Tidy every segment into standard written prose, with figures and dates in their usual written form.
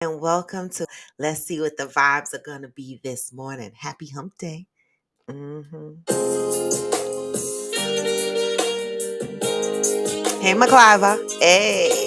And welcome to Let's See What the Vibes Are Gonna Be This Morning. Happy Hump Day. Hey, McCliver. Hey.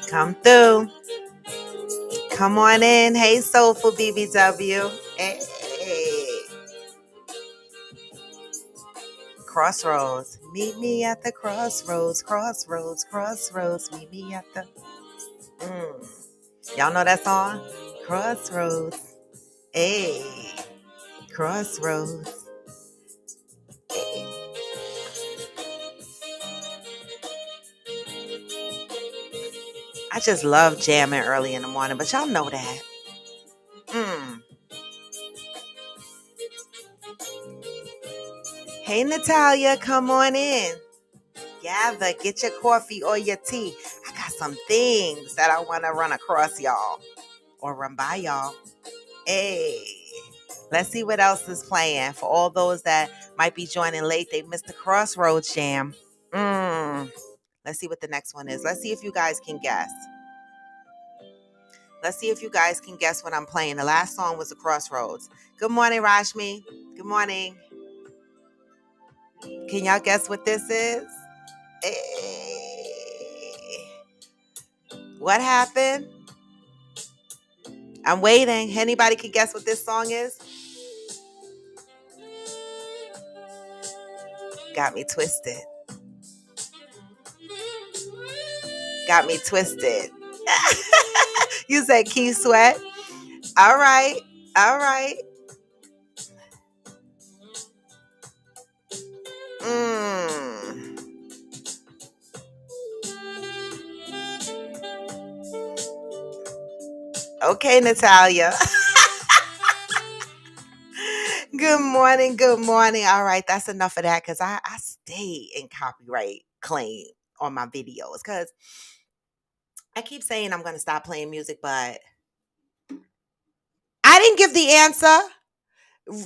Come through. Come on in. Hey, Soulful BBW. Hey. Crossroads. Meet me at the crossroads. Crossroads. Crossroads. Meet me at the. Y'all know that song? Crossroads. Hey. Crossroads. Hey. I just love jamming early in the morning, but y'all know that. Hey, Natalia, come on in. Gather, get your coffee or your tea. I got some things that I want to run across y'all or run by y'all. Hey, let's see what else is playing. For all those that might be joining late, they missed the Crossroads Jam. Let's see what the next one is. Let's see if you guys can guess. Let's see if you guys can guess what I'm playing. The last song was the Crossroads. Good morning, Rashmi. Good morning. Can y'all guess what this is? Hey. What happened? I'm waiting. Anybody can guess what this song is? Got me twisted. Got me twisted. You said Key Sweat. All right. All right. Okay, Natalia. Good morning. Good morning. All right. That's enough of that because I stay in copyright claim on my videos because I keep saying I'm going to stop playing music, but I didn't give the answer.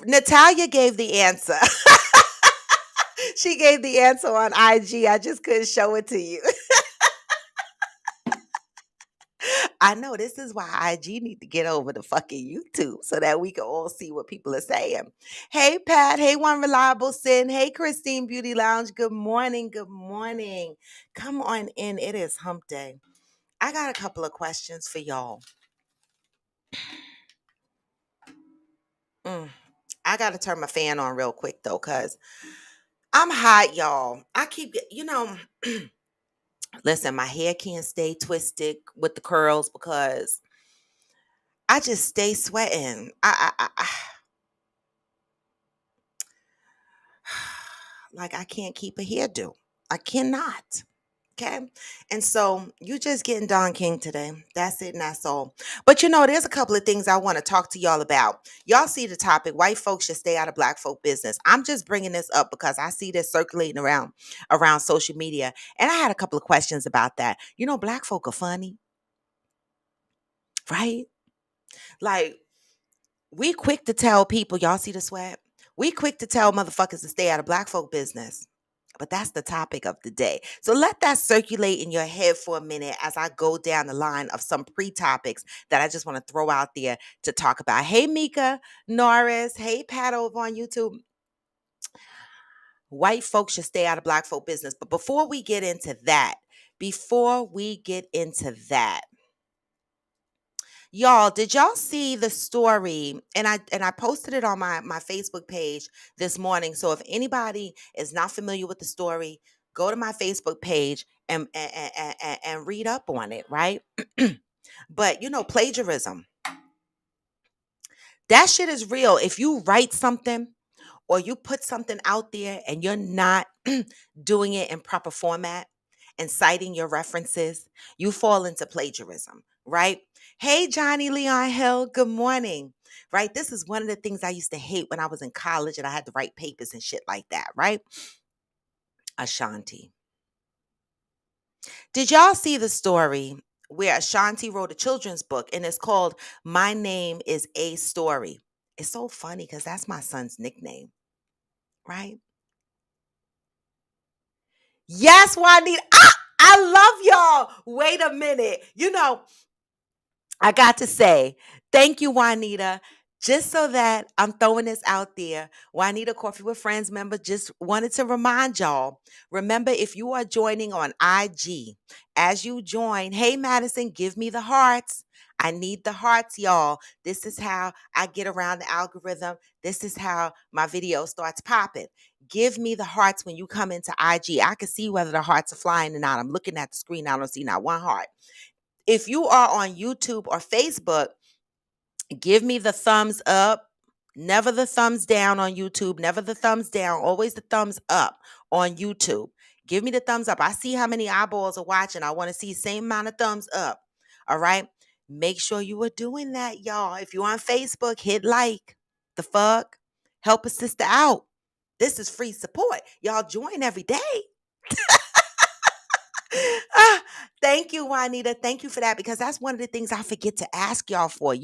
Natalia gave the answer. She gave the answer on IG. I just couldn't show it to you. I know this is why IG need to get over the fucking YouTube so that we can all see what people are saying. Hey, Pat. Hey, One Reliable Sin. Hey, Christine Beauty Lounge. Good morning. Good morning. Come on in. It is hump day. I got a couple of questions for y'all. I got to turn my fan on real quick, though, because I'm hot, y'all. I keep, listen, my hair can't stay twisted with the curls because I just stay sweating. Like I can't keep a hairdo. I cannot. Okay. And so you just getting Don King today. That's it and that's all. But there's a couple of things I want to talk to y'all about. Y'all see the topic, white folks should stay out of black folk business. I'm just bringing this up because I see this circulating around social media. And I had a couple of questions about that. Black folk are funny, right? Like we quick to tell people, y'all see the sweat? We quick to tell motherfuckers to stay out of black folk business. But that's the topic of the day. So let that circulate in your head for a minute as I go down the line of some pre-topics that I just want to throw out there to talk about. Hey, Mika Norris. Hey, Pat over on YouTube. White folks should stay out of black folk business. But before we get into that, y'all, did y'all see the story? And I posted it on my Facebook page this morning. So if anybody is not familiar with the story, go to my Facebook page and read up on it, right? But plagiarism. That shit is real. If you write something or you put something out there and you're not doing it in proper format and citing your references, you fall into plagiarism, right? Hey, Johnny Leon Hill, good morning. Right? This is one of the things I used to hate when I was in college and I had to write papers and shit like that, right? Ashanti. Did y'all see the story where Ashanti wrote a children's book and it's called My Name is a Story? It's so funny because that's my son's nickname, right? Yes, Juanita. Ah, I love y'all. Wait a minute. I got to say, thank you, Juanita. Just so that I'm throwing this out there, Juanita Coffee with Friends member just wanted to remind y'all. Remember, if you are joining on IG, as you join, hey, Madison, give me the hearts. I need the hearts, y'all. This is how I get around the algorithm. This is how my video starts popping. Give me the hearts when you come into IG. I can see whether the hearts are flying or not. I'm looking at the screen. I don't see not one heart. If you are on YouTube or Facebook, give me the thumbs up. Never the thumbs down on YouTube. Never the thumbs down. Always the thumbs up on YouTube. Give me the thumbs up. I see how many eyeballs are watching. I want to see the same amount of thumbs up. All right. Make sure you are doing that, y'all. If you're on Facebook, hit like. The fuck? Help a sister out. This is free support. Y'all join every day. Ah, thank you, Juanita. Thank you for that because that's one of the things I forget to ask y'all for.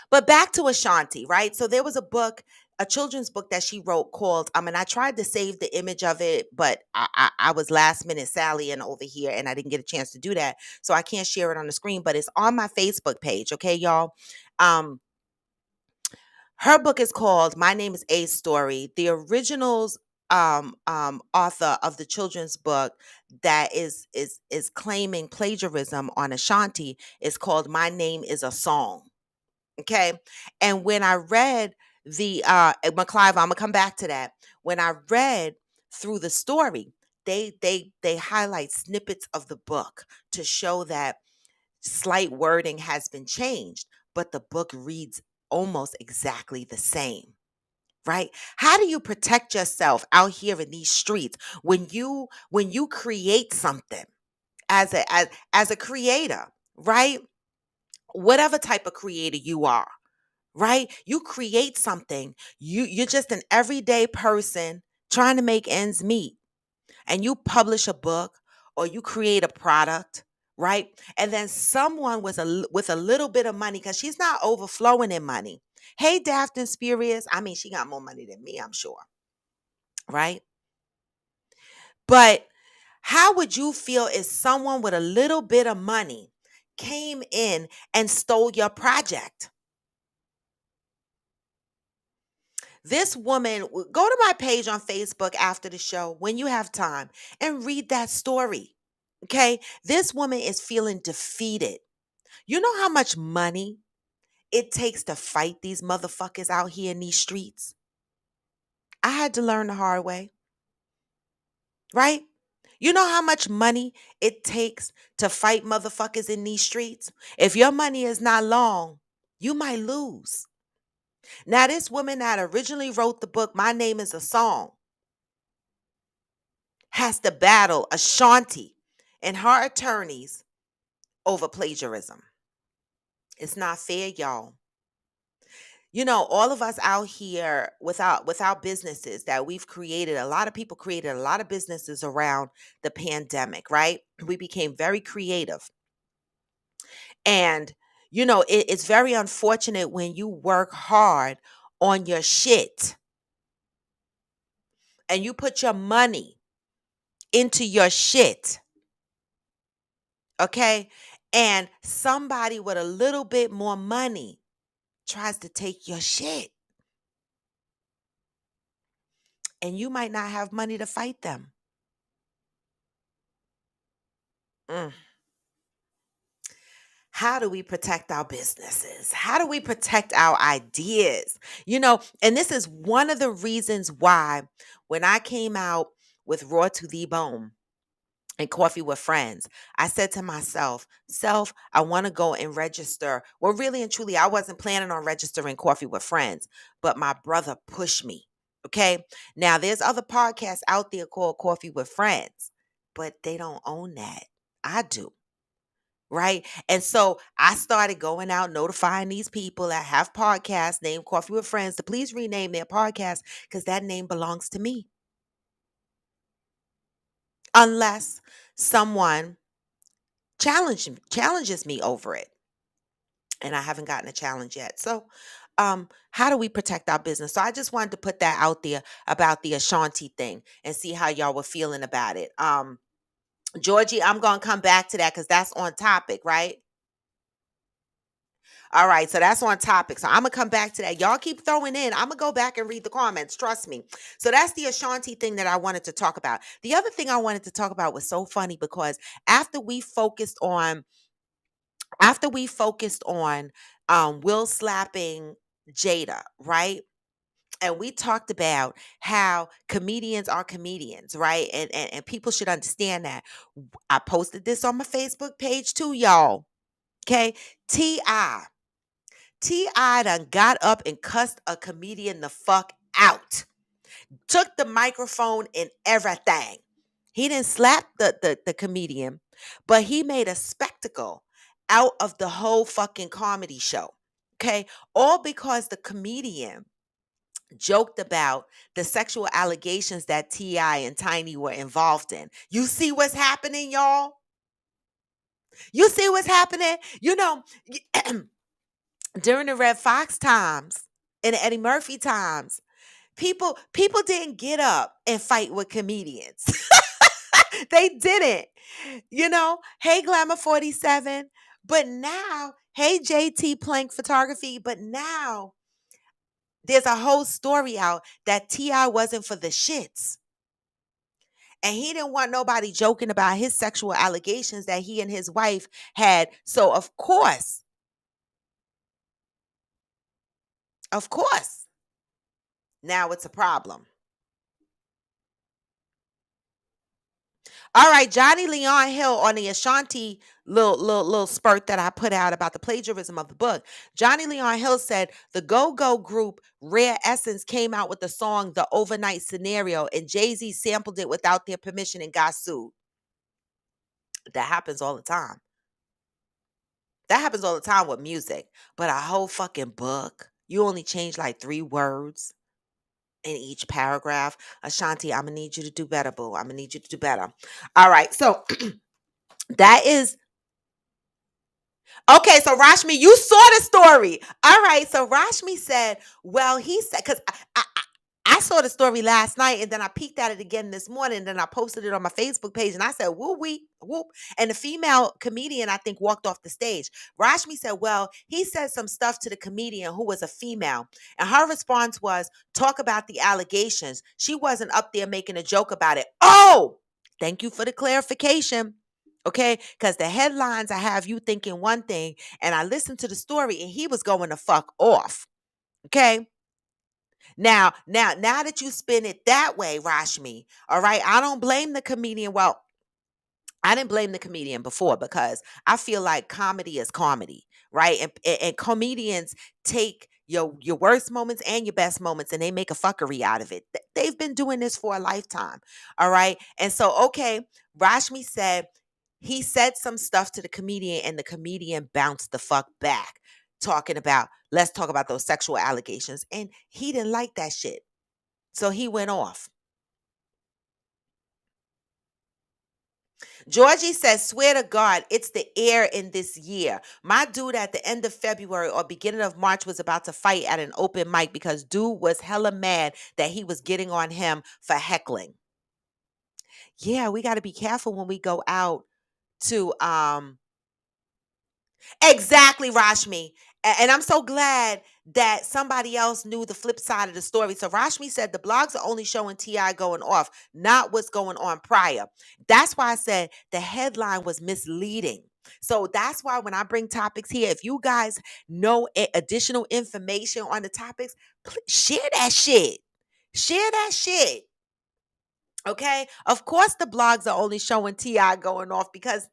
But back to Ashanti, right? So there was a book, a children's book that she wrote called, I tried to save the image of it, but I was last minute Sally over here and I didn't get a chance to do that. So I can't share it on the screen, but it's on my Facebook page. Okay, y'all. Um, her book is called My Name is A Story. The originals author of the children's book that is claiming plagiarism on Ashanti is called My Name is a Song. Okay. And when I read McClive, I'm gonna come back to that. When I read through the story, they highlight snippets of the book to show that slight wording has been changed, but the book reads almost exactly the same. Right? How do you protect yourself out here in these streets when you create something as a creator, right? Whatever type of creator you are, right? You create something. You're just an everyday person trying to make ends meet and you publish a book or you create a product, right? And then someone with a little bit of money, because she's not overflowing in money. Hey, Daphne Spurious. She got more money than me, I'm sure, right? But how would you feel if someone with a little bit of money came in and stole your project? This woman, go to my page on Facebook after the show when you have time and read that story. Okay. This woman is feeling defeated. You know how much money it takes to fight these motherfuckers out here in these streets? I had to learn the hard way, right? You know how much money it takes to fight motherfuckers in these streets? If your money is not long, you might lose. Now, this woman that originally wrote the book, My Name is a Song, has to battle Ashanti and her attorneys over plagiarism. It's not fair, y'all. All of us out here without businesses that we've created, a lot of people created a lot of businesses around the pandemic, right? We became very creative. And it's very unfortunate when you work hard on your shit and you put your money into your shit, okay? And somebody with a little bit more money tries to take your shit. And you might not have money to fight them. Mm. How do we protect our businesses? How do we protect our ideas? And this is one of the reasons why when I came out with Raw to the Bone, and Coffee with Friends. I said to myself, self, I want to go and register. Well, really and truly, I wasn't planning on registering Coffee with Friends, but my brother pushed me. Okay. Now, there's other podcasts out there called Coffee with Friends, but they don't own that. I do. Right. And so I started going out notifying these people that have podcasts named Coffee with Friends to please rename their podcast because that name belongs to me. Unless someone challenges me over it, and I haven't gotten a challenge yet. So how do we protect our business? So I just wanted to put that out there about the Ashanti thing and see how y'all were feeling about it. Georgie, I'm gonna come back to that because that's on topic, right? All right, so that's on topic. So I'm gonna come back to that. Y'all keep throwing in. I'm gonna go back and read the comments. Trust me. So that's the Ashanti thing that I wanted to talk about. The other thing I wanted to talk about was so funny because after we focused on after we focused on Will slapping Jada, right? And we talked about how comedians are comedians, right? And people should understand that. I posted this on my Facebook page too, y'all. Okay. T.I. T.I. done got up and cussed a comedian the fuck out. Took the microphone and everything. He didn't slap the comedian, but he made a spectacle out of the whole fucking comedy show. Okay. All because the comedian joked about the sexual allegations that T.I. and Tiny were involved in. You see what's happening, y'all? You see what's happening? You know, during the Red Fox times and the Eddie Murphy times, people didn't get up and fight with comedians. They didn't. Hey Glamour 47, but now, hey JT Plank Photography, but now there's a whole story out that T.I. wasn't for the shits. And he didn't want nobody joking about his sexual allegations that he and his wife had. So of course, now it's a problem. All right, Johnny Leon Hill on the Ashanti little spurt that I put out about the plagiarism of the book. Johnny Leon Hill said the go-go group Rare Essence came out with the song The Overnight Scenario and Jay-Z sampled it without their permission and got sued. That happens all the time. That happens all the time with music. But a whole fucking book, you only change like 3 words in each paragraph. Ashanti, I'm gonna need you to do better, boo. I'm gonna need you to do better. All right, so that is okay. So Rashmi, you saw the story. All right, so Rashmi said, well, he said, because I saw the story last night and then I peeked at it again this morning. And then I posted it on my Facebook page and I said, woo wee, whoop. And the female comedian, I think, walked off the stage. Rashmi said, well, he said some stuff to the comedian who was a female. And her response was, talk about the allegations. She wasn't up there making a joke about it. Oh, thank you for the clarification. Okay, because the headlines I have you thinking one thing, and I listened to the story and he was going to fuck off. Okay. Now that you spin it that way, Rashmi, all right, I don't blame the comedian. Well, I didn't blame the comedian before because I feel like comedy is comedy, right? And comedians take your worst moments and your best moments and they make a fuckery out of it. They've been doing this for a lifetime, all right? And so, okay, Rashmi said he said some stuff to the comedian and the comedian bounced the fuck back, talking about, let's talk about those sexual allegations. And he didn't like that shit. So he went off. Georgie says, swear to God, it's the air in this year. My dude at the end of February or beginning of March was about to fight at an open mic because dude was hella mad that he was getting on him for heckling. Yeah, we got to be careful when we go out to exactly, Rashmi. And I'm so glad that somebody else knew the flip side of the story. So Rashmi said the blogs are only showing T.I. going off, not what's going on prior. That's why I said the headline was misleading. So that's why when I bring topics here, if you guys know additional information on the topics, share that shit. Share that shit. Okay. Of course, the blogs are only showing T.I. going off because,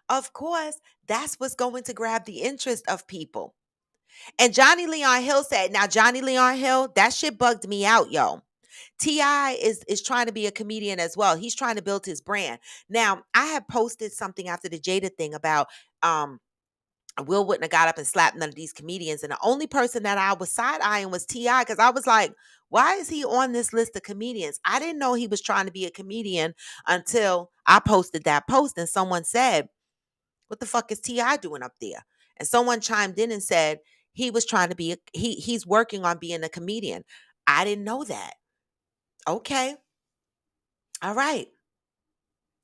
of course, that's what's going to grab the interest of people. And Johnny Leon Hill said, now, Johnny Leon Hill, that shit bugged me out, yo. Ti is trying to be a comedian as well. He's trying to build his brand. Now, I had posted something after the Jada thing about Will wouldn't have got up and slapped none of these comedians, and the only person that I was side eyeing was Ti because I was like, why is he on this list of comedians? I didn't know he was trying to be a comedian until I posted that post, and someone said, "What the fuck is Ti doing up there?" And someone chimed in and said he was trying to be he's working on being a comedian. I didn't know that. Okay. All right.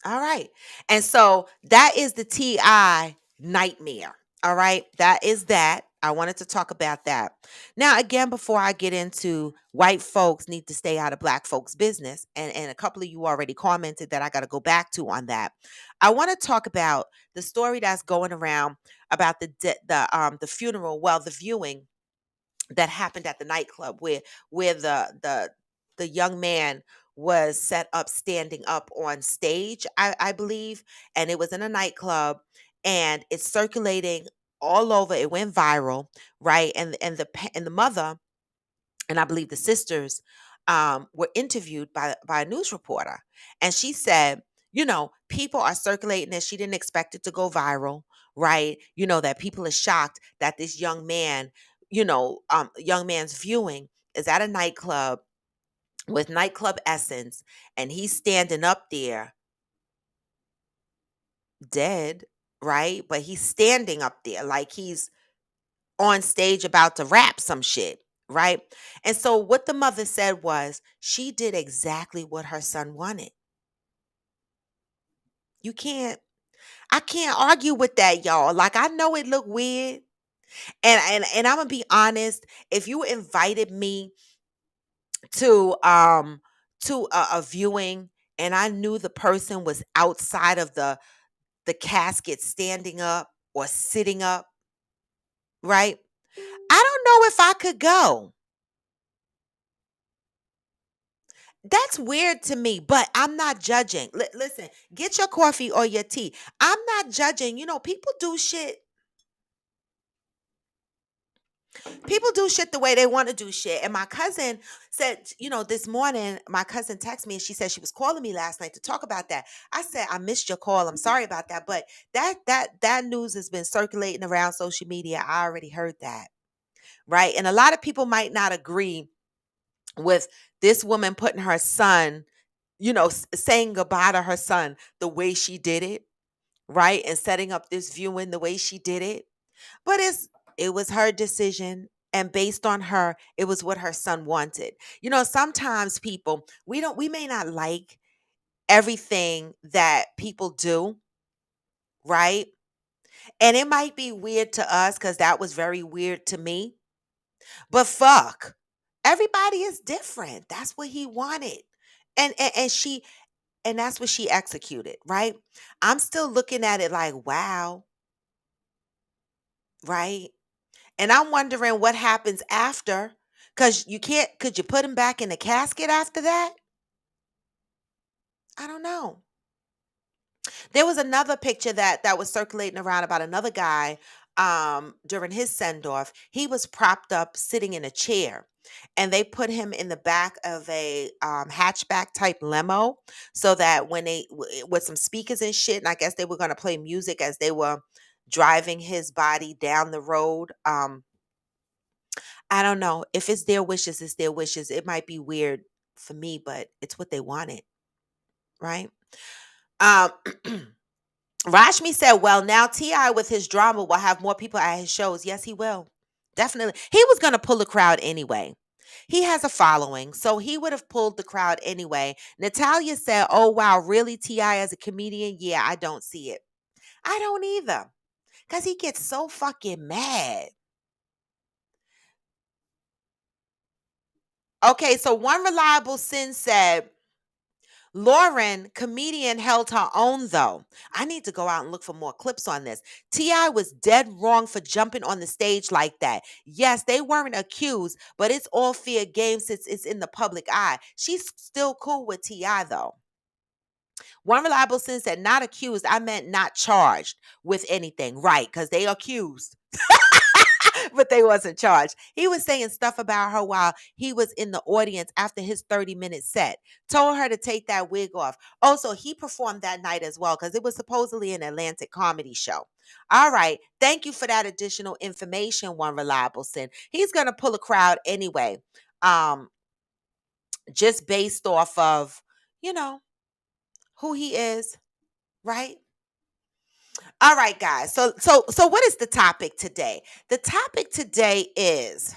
All right. And so that is the TI nightmare. All right. That is that. I wanted to talk about that. Now, again, before I get into white folks need to stay out of black folks' business, and a couple of you already commented that I got to go back to on that. I want to talk about the story that's going around about the funeral, well, the viewing that happened at the nightclub where the young man was set up standing up on stage, I believe, and it was in a nightclub, and it's circulating all over. It went viral, right? And the mother, and I believe the sisters, were interviewed by a news reporter, and she said, people are circulating this. She didn't expect it to go viral, right? That people are shocked that this young man's viewing is at a nightclub with nightclub essence, and he's standing up there dead, right? But he's standing up there like he's on stage about to rap some shit, right? And so what the mother said was she did exactly what her son wanted. You can't I can't argue with that, y'all. Like, I know it look weird, and I'm gonna be honest, if you invited me to a viewing and I knew the person was outside of the casket standing up or sitting up, right? I don't know if I could go. That's weird to me, but I'm not judging. Listen, get your coffee or your tea. I'm not judging. People do shit. People do shit the way they want to do shit. And my cousin said, this morning, my cousin texted me and she said she was calling me last night to talk about that. I said, I missed your call. I'm sorry about that. But that news has been circulating around social media. I already heard that. Right. And a lot of people might not agree with this woman putting her son, saying goodbye to her son the way she did it, right? And setting up this viewing the way she did it. But it was her decision. And based on her, it was what her son wanted. Sometimes people, we may not like everything that people do, right? And it might be weird to us because that was very weird to me. But fuck, everybody is different. That's what he wanted. And that's what she executed, right? I'm still looking at it like, wow, right? And I'm wondering what happens after, because could you put him back in the casket after that? I don't know. There was another picture that was circulating around about another guy during his send off. He was propped up sitting in a chair, and they put him in the back of a hatchback type limo so that when with some speakers and shit, and I guess they were going to play music as they were driving his body down the road. I don't know. If it's their wishes, it's their wishes. It might be weird for me, but it's what they wanted, right? Um Rashmi said, well, now T.I. with his drama will have more people at his shows. Yes, he will. Definitely. He was going to pull the crowd anyway. He has a following, so he would have pulled the crowd anyway. Natalia said, oh, wow, really, T.I. as a comedian? Yeah, I don't see it. I don't either. Because he gets so fucking mad. Okay, so one reliable sin said, Lauren, comedian, held her own though. I need to go out and look for more clips on this. T.I. was dead wrong for jumping on the stage like that. Yes, they weren't accused, but it's all fair game since it's in the public eye. She's still cool with T.I. though. One reliable citizen said, not accused. I meant not charged with anything. Right, because they accused. But they wasn't charged. He was saying stuff about her while he was in the audience after his 30-minute set. Told her to take that wig off. Also, he performed that night as well because it was supposedly an Atlantic comedy show. All right. Thank you for that additional information, one reliable sin. He's gonna pull a crowd anyway. Um, just based off of, you know, who he is, right? All right, guys. So what is the topic today? The topic today is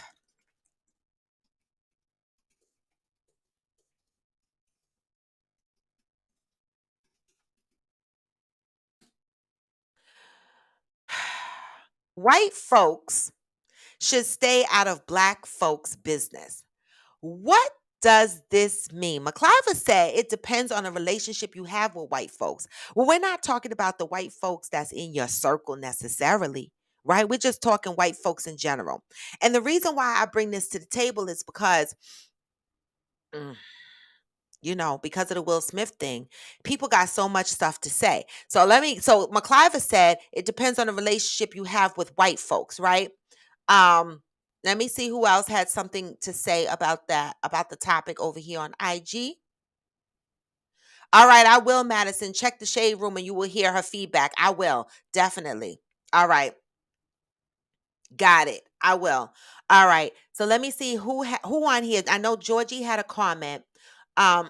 white folks should stay out of black folks' business. What does this mean? McCliver said it depends on the relationship you have with white folks. Well, we're not talking about the white folks that's in your circle necessarily, right? We're just talking white folks in general. And the reason why I bring this to the table is because mm, because of the Will Smith thing, people got so much stuff to say. So McCliver said it depends on the relationship you have with white folks, right? Um, Let me see who else had something to say about that, about the topic over here on IG. All right, I will, Madison. Check the shade room and you will hear her feedback. I will, definitely. All right, got it. I will. All right. So let me see who on here. I know Georgie had a comment. Um,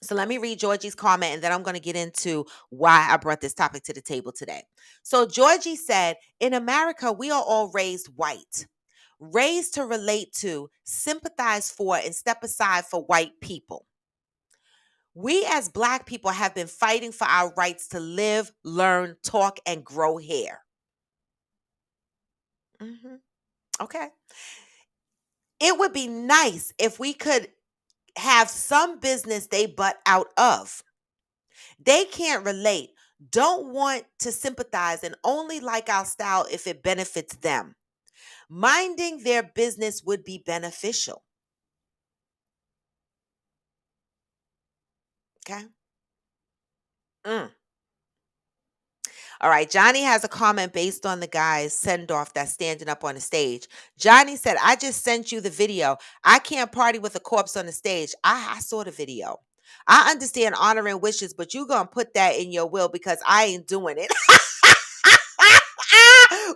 So let me read Georgie's comment and then I'm going to get into why I brought this topic to the table today. So Georgie said, in America, we are all raised white, raised to relate to, sympathize for, and step aside for white people. We as black people have been fighting for our rights to live, learn, talk, and grow hair. Mhm. Okay. It would be nice if we could have some business they butt out of. They can't relate, don't want to sympathize, and only like our style if it benefits them. Minding their business would be beneficial. Okay. Mm. All right. Johnny has a comment based on the guy's send off that's standing up on the stage. Johnny said, I just sent you the video. I can't party with a corpse on the stage. I saw the video. I understand honoring wishes, but you going to put that in your will because I ain't doing it.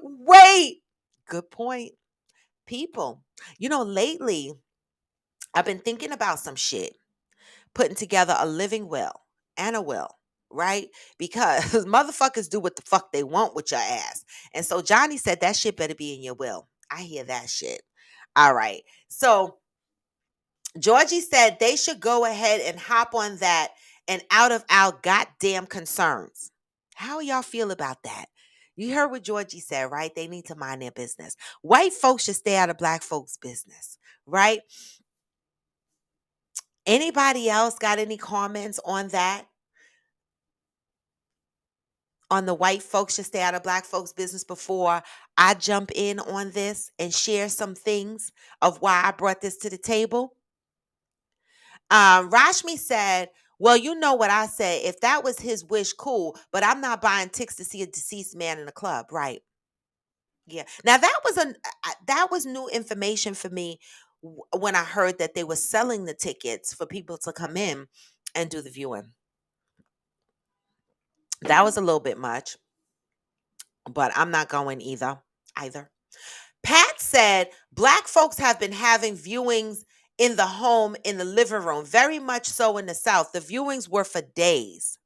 Wait. Good point. People, lately I've been thinking about some shit, putting together a living will and a will, right? Because motherfuckers do what the fuck they want with your ass. And so Johnny said that shit better be in your will. I hear that shit. All right. So Georgie said they should go ahead and hop on that and out of our goddamn concerns. How y'all feel about that? You heard what Georgie said, right? They need to mind their business. White folks should stay out of black folks' business, right? Anybody else got any comments on that? On the white folks should stay out of black folks' business before I jump in on this and share some things of why I brought this to the table? Rashmi said, well, you know what I said. If that was his wish, cool. But I'm not buying tickets to see a deceased man in a club, right? Yeah. Now that was new information for me when I heard that they were selling the tickets for people to come in and do the viewing. That was a little bit much, but I'm not going either. Pat said black folks have been having viewings in the home, in the living room, very much so in the South. The viewings were for days.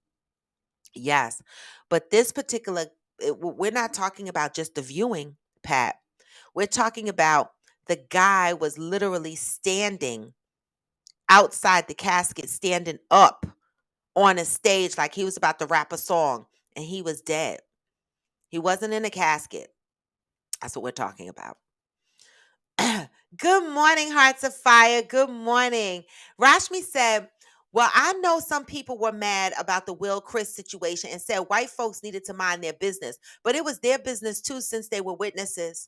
Yes. But this particular, we're not talking about just the viewing, Pat. We're talking about the guy was literally standing outside the casket, standing up on a stage like he was about to rap a song, and he was dead. He wasn't in a casket. That's what we're talking about. Good morning, Hearts of Fire. Good morning. Rashmi said, well, I know some people were mad about the Will Chris situation and said white folks needed to mind their business, but it was their business too since they were witnesses.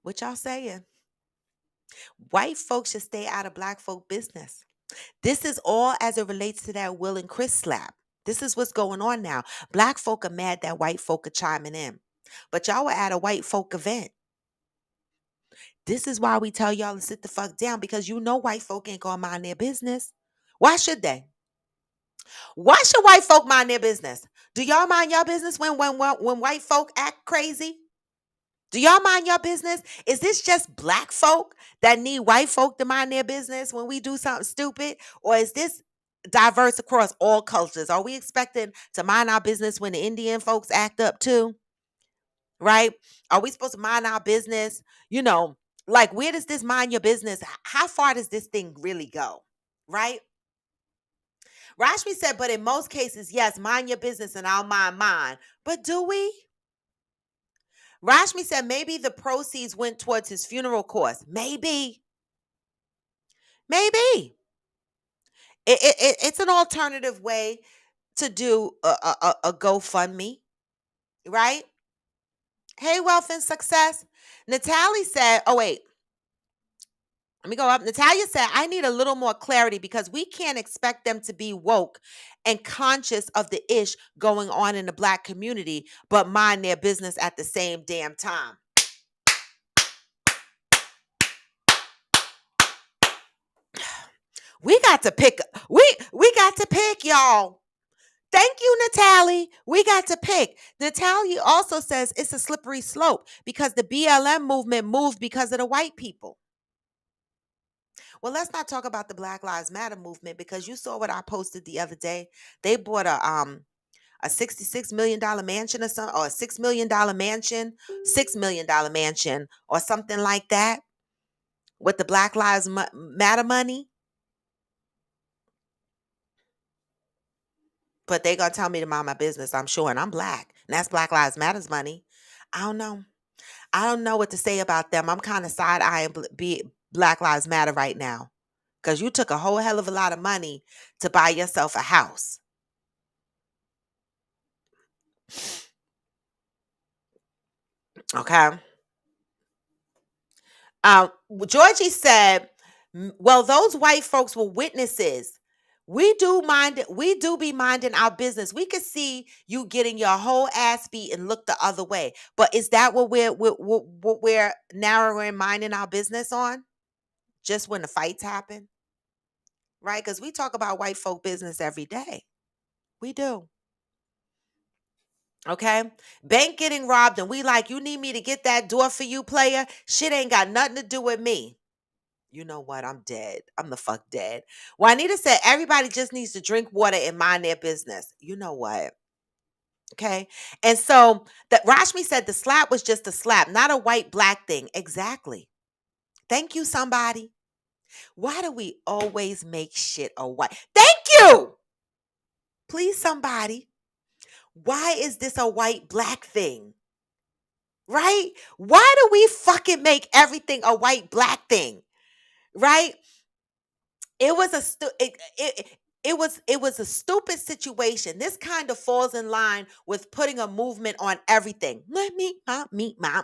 What y'all saying? White folks should stay out of black folk business. This is all as it relates to that Will and Chris slap. This is what's going on now. Black folk are mad that white folk are chiming in. But y'all were at a white folk event. This is why we tell y'all to sit the fuck down because you know white folk ain't gonna mind their business. Why should they? Why should white folk mind their business? Do y'all mind your business when white folk act crazy? Do y'all mind your business? Is this just black folk that need white folk to mind their business when we do something stupid? Or is this diverse across all cultures? Are we expecting to mind our business when the Indian folks act up too? Right? Are we supposed to mind our business? Like where does this mind your business? How far does this thing really go? Right? Rashmi said, but in most cases, yes, mind your business and I'll mind mine. But do we? Rashmi said maybe the proceeds went towards his funeral costs. Maybe. Maybe. It's an alternative way to do a GoFundMe, right? Hey, wealth and success. Natalie said, oh, wait. Let me go up. Natalia said, I need a little more clarity because we can't expect them to be woke and conscious of the ish going on in the black community, but mind their business at the same damn time. We got to pick. We got to pick, y'all. Thank you, Natalie. We got to pick. Natalie also says it's a slippery slope because the BLM movement moved because of the white people. Well, let's not talk about the Black Lives Matter movement because you saw what I posted the other day. They bought a $66 million mansion or something, or a $6 million mansion, $6 million mansion, or something like that with the Black Lives Matter money. But they gonna tell me to mind my business, I'm sure, and I'm black, and that's Black Lives Matter's money. I don't know. I don't know what to say about them. I'm kind of side eyeing be Black Lives Matter right now because you took a whole hell of a lot of money to buy yourself a house. Okay. Georgie said, well, those white folks were witnesses. We do be minding our business. We could see you getting your whole ass beat and look the other way. But is that what we're narrowing minding our business on? Just when the fights happen? Right? Because we talk about white folk business every day. We do. Okay. Bank getting robbed, and we like, you need me to get that door for you, player. Shit ain't got nothing to do with me. You know what? I'm dead. I'm the fuck dead. Juanita said everybody just needs to drink water and mind their business. You know what? Okay. And so that Rashmi said the slap was just a slap, not a white black thing. Exactly. Thank you, somebody. Why do we always make shit a white? Thank you. Please, somebody. Why is this a white black thing? Right? Why do we fucking make everything a white black thing? Right? It was a it was a stupid situation. This kind of falls in line with putting a movement on everything. Let me meet mom.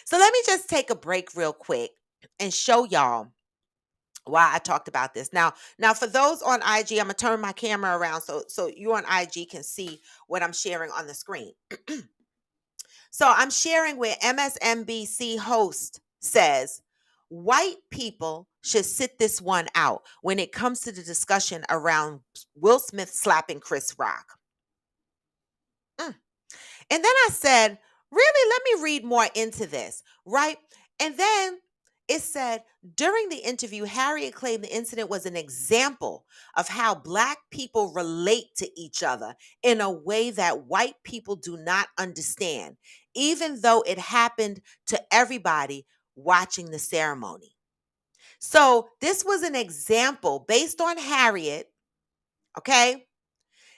So let me just take a break real quick and show y'all why I talked about this. Now for those on IG, I'm gonna turn my camera around so you on IG can see what I'm sharing on the screen. So I'm sharing where MSNBC host says white people should sit this one out when it comes to the discussion around Will Smith slapping Chris Rock. Mm. And then I said, really, let me read more into this, right? And then it said, during the interview, Harriet claimed the incident was an example of how Black people relate to each other in a way that white people do not understand, even though it happened to everybody watching the ceremony. So this was an example based on Harriet, okay?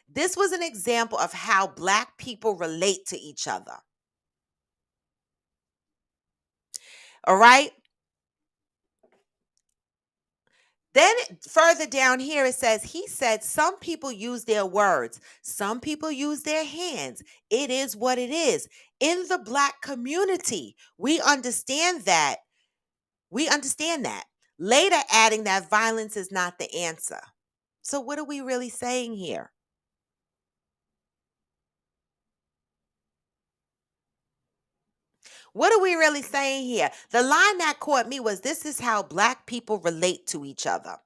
This was an example of how Black people relate to each other. All right. Then further down here, it says, he said, some people use their words, some people use their hands. It is what it is. In the Black community, we understand that. We understand that. later adding that violence is not the answer. So, what are we really saying here? What are we really saying here? The line that caught me was, this is how black people relate to each other.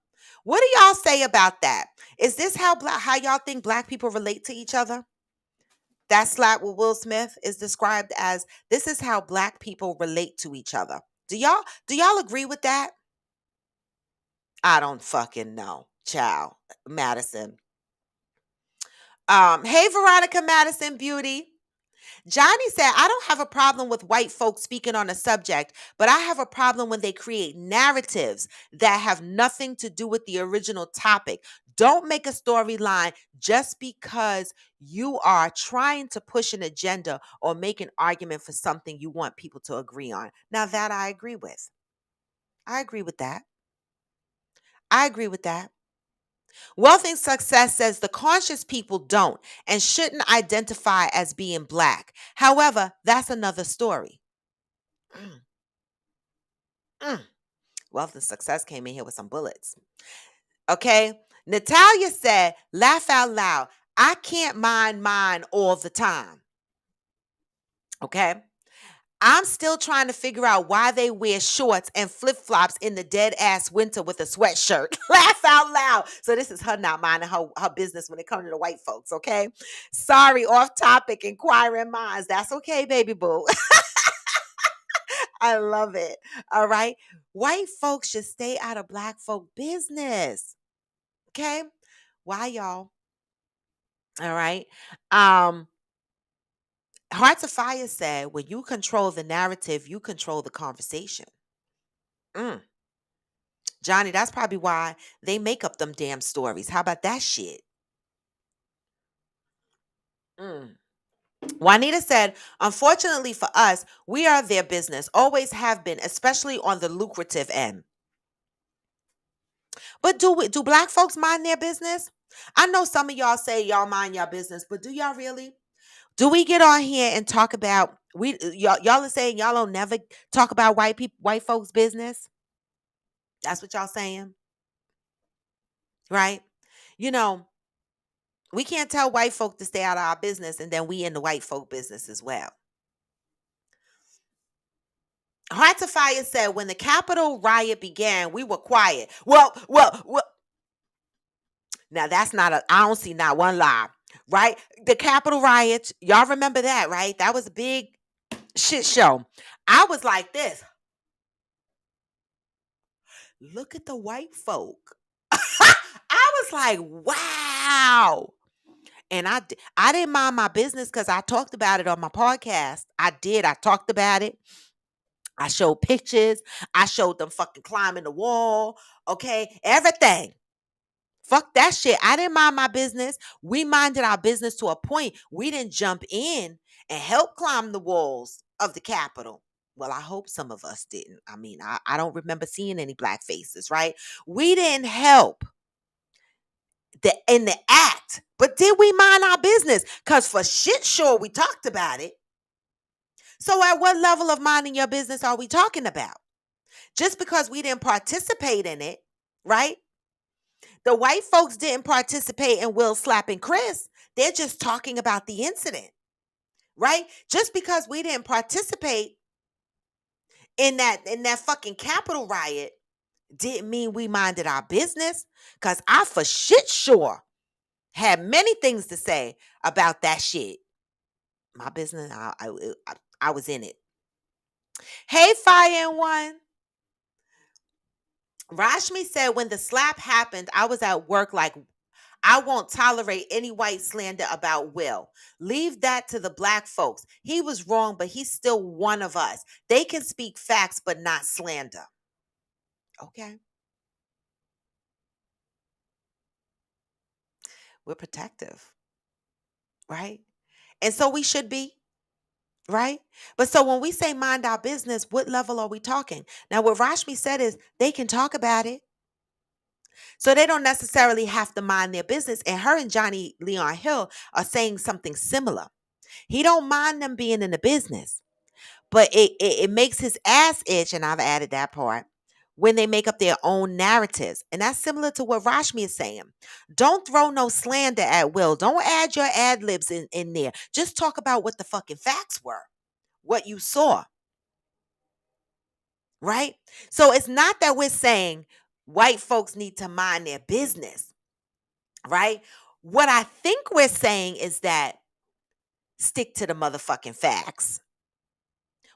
What do y'all say about that? Is this how y'all think black people relate to each other? That slap with Will Smith is described as, this is how black people relate to each other. Do y'all agree with that? I don't fucking know. Child, Madison. Hey Veronica Madison Beauty. Johnny said, I don't have a problem with white folks speaking on a subject, but I have a problem when they create narratives that have nothing to do with the original topic. Don't make a storyline just because you are trying to push an agenda or make an argument for something you want people to agree on. Now, that I agree with. I agree with that. I agree with that. Wealth and Success says the conscious people don't and shouldn't identify as being black. However, that's another story. Mm, mm. Wealth and Success came in here with some bullets. Okay. Natalia said, laugh out loud. I can't mind mine all the time. Okay. I'm still trying to figure out why they wear shorts and flip flops in the dead ass winter with a sweatshirt. Laugh out loud. So this is her not minding her business when it comes to the white folks. Okay. Sorry, off topic, inquiring minds. That's okay, baby boo. I love it. All right. White folks should stay out of black folk business. Okay. Why, y'all? All right. Um, Hearts of Fire said, when you control the narrative, you control the conversation. Mm. Johnny, that's probably why they make up them damn stories. How about that shit? Mm. Juanita said, unfortunately for us, we are their business, always have been, especially on the lucrative end. But do black folks mind their business? I know some of y'all say y'all mind your business, but do y'all really? Do we get on here and talk about y'all are saying y'all don't never talk about white folks business? That's what y'all saying, right? You know, we can't tell white folk to stay out of our business and then we in the white folk business as well. Hearts of Fire said, when the Capitol riot began, we were quiet. Well, now that's not I don't see not one lie, right? The Capitol riots, y'all remember that, right? That was a big shit show. I was like this. Look at the white folk. I was like, wow. And I didn't mind my business because I talked about it on my podcast. I did. I talked about it. I showed pictures. I showed them fucking climbing the wall. Okay. Everything. Fuck that shit. I didn't mind my business. We minded our business to a point. We didn't jump in and help climb the walls of the Capitol. Well, I hope some of us didn't. I mean, I don't remember seeing any black faces, right? We didn't help in the act, but did we mind our business? Because for shit sure we talked about it. So at what level of minding your business are we talking about? Just because we didn't participate in it, right? The white folks didn't participate in Will slapping Chris. They're just talking about the incident, right? Just because we didn't participate in that fucking Capitol riot didn't mean we minded our business. Cause I for shit sure had many things to say about that shit. My business, I was in it. Hey, Fire and One. Rashmi said, when the slap happened, I was at work like, I won't tolerate any white slander about Will. Leave that to the black folks. He was wrong, but he's still one of us. They can speak facts, but not slander. Okay. We're protective, right? And so we should be, right? But so when we say mind our business, what level are we talking? Now, what Rashmi said is they can talk about it. So they don't necessarily have to mind their business. And her and Johnny Leon Hill are saying something similar. He don't mind them being in the business, but it makes his ass itch, and I've added that part, when they make up their own narratives. And that's similar to what Rashmi is saying. Don't throw no slander at will. Don't add your ad libs in there. Just talk about what the fucking facts were, what you saw, right? So it's not that we're saying white folks need to mind their business, right? What I think we're saying is that stick to the motherfucking facts.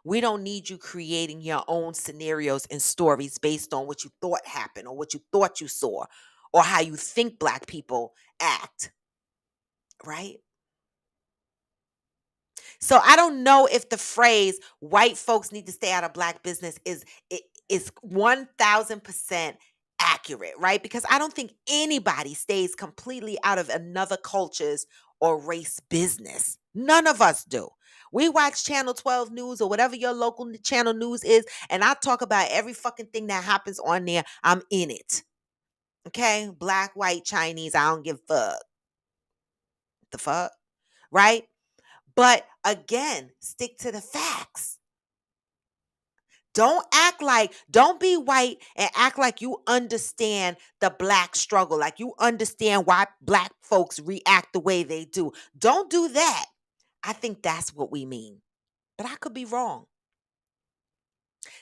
We don't need you creating your own scenarios and stories based on what you thought happened or what you thought you saw or how you think black people act, right? So I don't know if the phrase white folks need to stay out of black business is 1000% accurate, right? Because I don't think anybody stays completely out of another culture's or race business. None of us do. We watch Channel 12 News or whatever your local channel news is, and I talk about every fucking thing that happens on there. I'm in it. Okay? Black, white, Chinese, I don't give a fuck. The fuck? Right? But again, stick to the facts. Don't be white and act like you understand the black struggle, like you understand why black folks react the way they do. Don't do that. I think that's what we mean, but I could be wrong.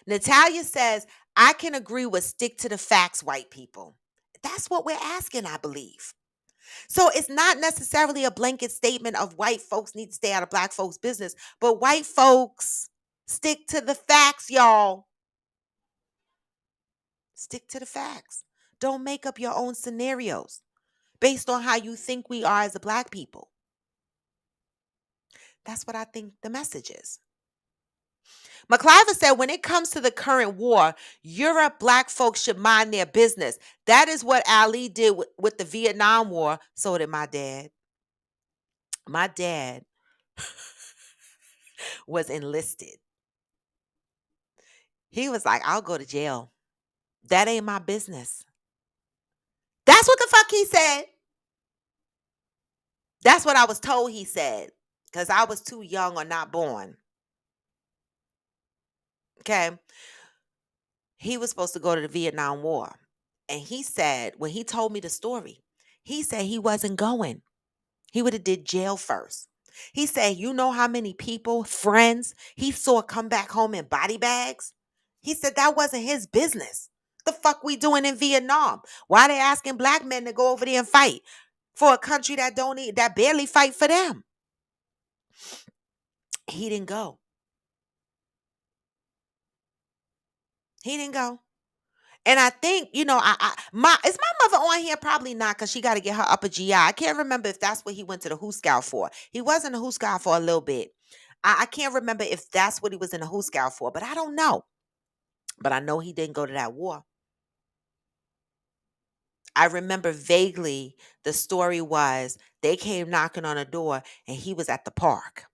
Natalia says, I can agree with stick to the facts, white people. That's what we're asking, I believe. So it's not necessarily a blanket statement of white folks need to stay out of black folks' business, but white folks, stick to the facts, y'all. Stick to the facts. Don't make up your own scenarios based on how you think we are as a black people. That's what I think the message is. McCliver said, when it comes to the current war, Europe black folks should mind their business. That is what Ali did with the Vietnam War. So did my dad. My dad was enlisted. He was like, I'll go to jail. That ain't my business. That's what the fuck he said. That's what I was told he said. Because I was too young or not born. Okay. He was supposed to go to the Vietnam War. And he said, when he told me the story, he said he wasn't going. He would have did jail first. He said, you know how many people, friends, he saw come back home in body bags? He said that wasn't his business. The fuck we doing in Vietnam? Why they asking black men to go over there and fight for a country that barely fight for them? He didn't go. He didn't go. And I think, is my mother on here? Probably not, because she got to get her upper GI. I can't remember if that's what he went to the Who Scout for. He was in the Who Scout for a little bit. I can't remember if that's what he was in the Who Scout for, but I don't know. But I know he didn't go to that war. I remember vaguely the story was they came knocking on a door and he was at the park.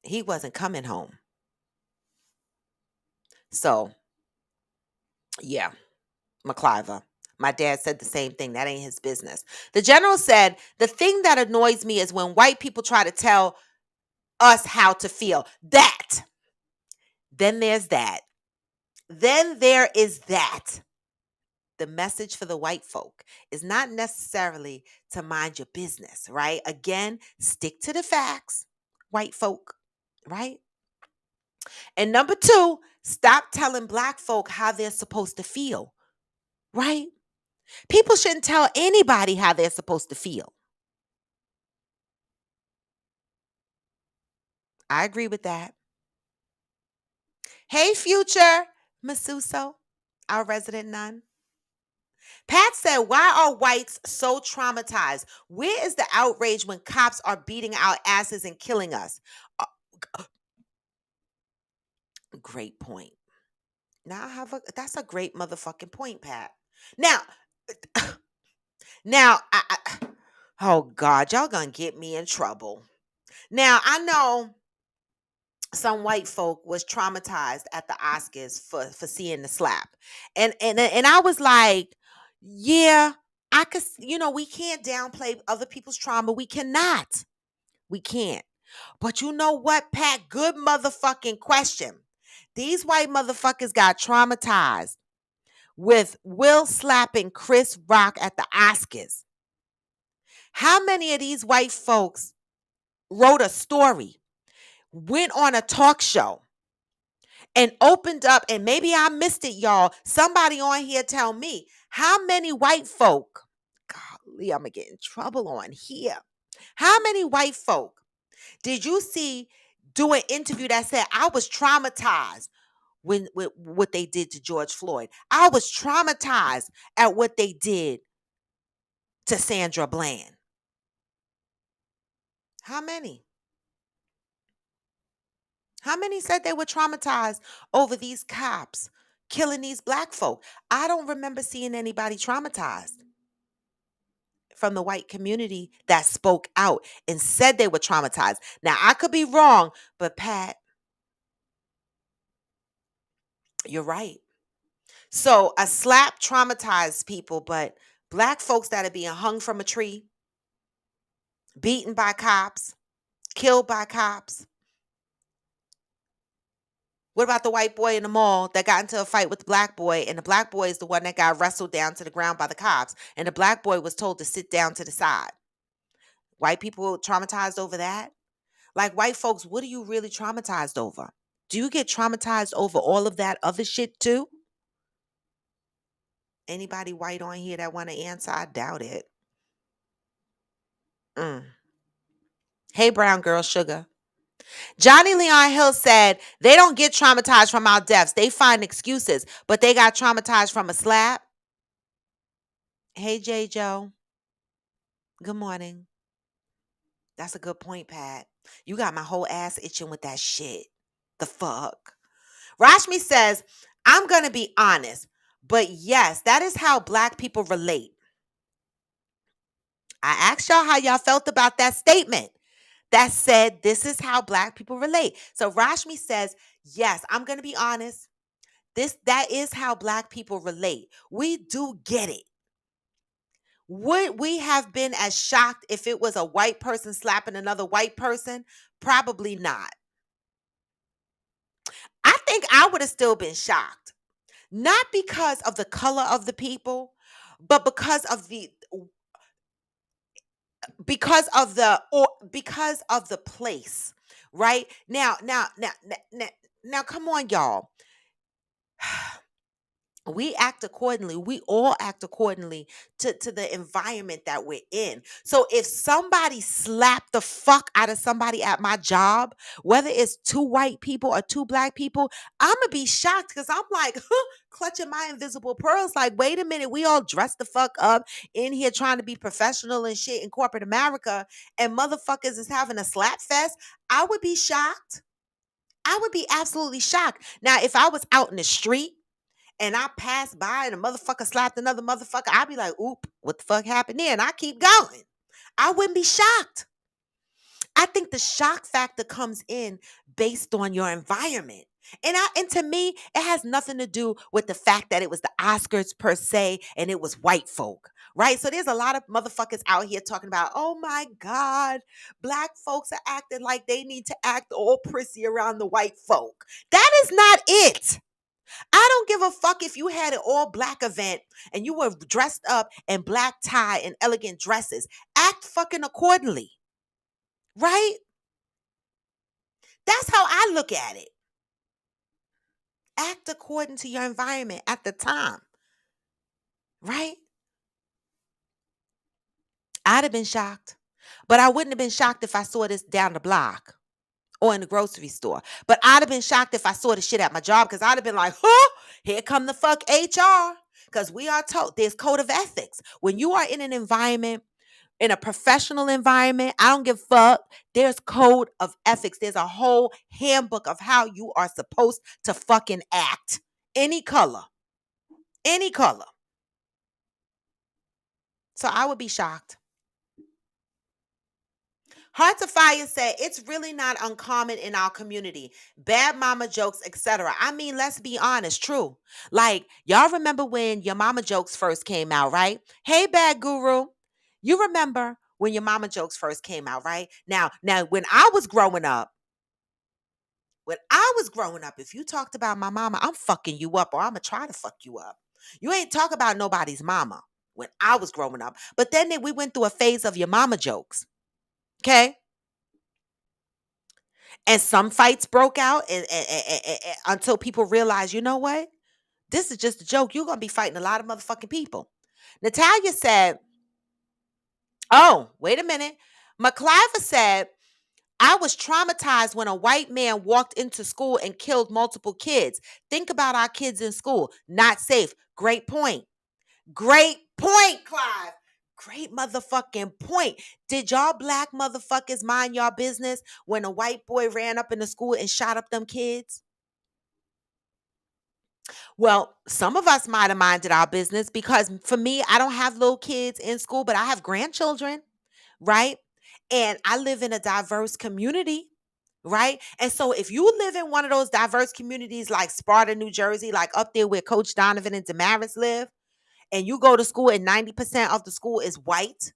He wasn't coming home. So, yeah, McCliver. My dad said the same thing. That ain't his business. The general said, the thing that annoys me is when white people try to tell us how to feel. Then there's that. Then there is that. The message for the white folk is not necessarily to mind your business, right? Again, stick to the facts, white folk, right? And number two, stop telling black folk how they're supposed to feel, right? People shouldn't tell anybody how they're supposed to feel. I agree with that. Hey, future Masuso, our resident nun. Pat said, why are whites so traumatized? Where is the outrage when cops are beating our asses and killing us? Great point. Now that's a great motherfucking point, Pat. Now, oh God, y'all gonna get me in trouble. Now, I know some white folk was traumatized at the Oscars for seeing the slap. And I was like, yeah, I could, we can't downplay other people's trauma. We cannot. We can't. But you know what, Pat? Good motherfucking question. These white motherfuckers got traumatized with Will slapping Chris Rock at the Oscars. How many of these white folks wrote a story, went on a talk show, and opened up, and maybe I missed it, y'all. Somebody on here tell me how many white folk, golly, I'm gonna get in trouble on here. How many white folk did you see do an interview that said, I was traumatized when with what they did to George Floyd? I was traumatized at what they did to Sandra Bland. How many? How many said they were traumatized over these cops killing these black folk? I don't remember seeing anybody traumatized from the white community that spoke out and said they were traumatized. Now, I could be wrong, but Pat, you're right. So a slap traumatized people, but black folks that are being hung from a tree, beaten by cops, killed by cops. What about the white boy in the mall that got into a fight with the black boy, and the black boy is the one that got wrestled down to the ground by the cops, and the black boy was told to sit down to the side? White people traumatized over that? Like, white folks, what are you really traumatized over? Do you get traumatized over all of that other shit too? Anybody white on here that want to answer? I doubt it. Mm. Hey, brown girl, sugar. Johnny Leon Hill said they don't get traumatized from our deaths. They find excuses, but they got traumatized from a slap. Hey, J. Joe. Good morning. That's a good point, Pat. You got my whole ass itching with that shit. The fuck? Rashmi says, I'm going to be honest, but yes, that is how black people relate. I asked y'all how y'all felt about that statement that said this is how black people relate. So Rashmi says, yes, I'm going to be honest. That is how black people relate. We do get it. Would we have been as shocked if it was a white person slapping another white person? Probably not. I think I would have still been shocked. Not because of the color of the people, but because of the place. Right? Now come on, y'all. We act accordingly. We all act accordingly to the environment that we're in. So if somebody slapped the fuck out of somebody at my job, whether it's two white people or two black people, I'm going to be shocked because I'm like, clutching my invisible pearls. Like, wait a minute, we all dressed the fuck up in here trying to be professional and shit in corporate America, and motherfuckers is having a slap fest. I would be shocked. I would be absolutely shocked. Now, if I was out in the street, and I pass by and a motherfucker slapped another motherfucker, I'd be like, oop, what the fuck happened there? And I keep going. I wouldn't be shocked. I think the shock factor comes in based on your environment. And to me, it has nothing to do with the fact that it was the Oscars per se and it was white folk, right? So there's a lot of motherfuckers out here talking about, oh my God, black folks are acting like they need to act all prissy around the white folk. That is not it. I don't give a fuck if you had an all black event and you were dressed up in black tie and elegant dresses. Act fucking accordingly, right? That's how I look at it. Act according to your environment at the time, right? I'd have been shocked, but I wouldn't have been shocked if I saw this down the block or in the grocery store. But I'd have been shocked if I saw the shit at my job because I'd have been like, huh, here come the fuck HR. Because we are told there's code of ethics. When you are in an environment, in a professional environment, I don't give a fuck. There's code of ethics. There's a whole handbook of how you are supposed to fucking act. Any color. Any color. So I would be shocked. Hearts of Fire said it's really not uncommon in our community. Bad mama jokes, etc. I mean, let's be honest, true. Like, y'all remember when your mama jokes first came out, right? Hey, bad guru. You remember when your mama jokes first came out, right? Now, when I was growing up, When I was growing up, if you talked about my mama, I'm fucking you up or I'm going to try to fuck you up. You ain't talk about nobody's mama when I was growing up. But then we went through a phase of your mama jokes. Okay? And some fights broke out until people realized, you know what? This is just a joke. You're going to be fighting a lot of motherfucking people. Natalia said, oh, wait a minute. McCliver said, I was traumatized when a white man walked into school and killed multiple kids. Think about our kids in school. Not safe. Great point. Great point, Clive. Great motherfucking point. Did y'all black motherfuckers mind y'all business when a white boy ran up in the school and shot up them kids? Well, some of us might have minded our business because for me, I don't have little kids in school, but I have grandchildren, right? And I live in a diverse community, right? And so if you live in one of those diverse communities like Sparta, New Jersey, like up there where Coach Donovan and Damaris live, and you go to school and 90% of the school is white,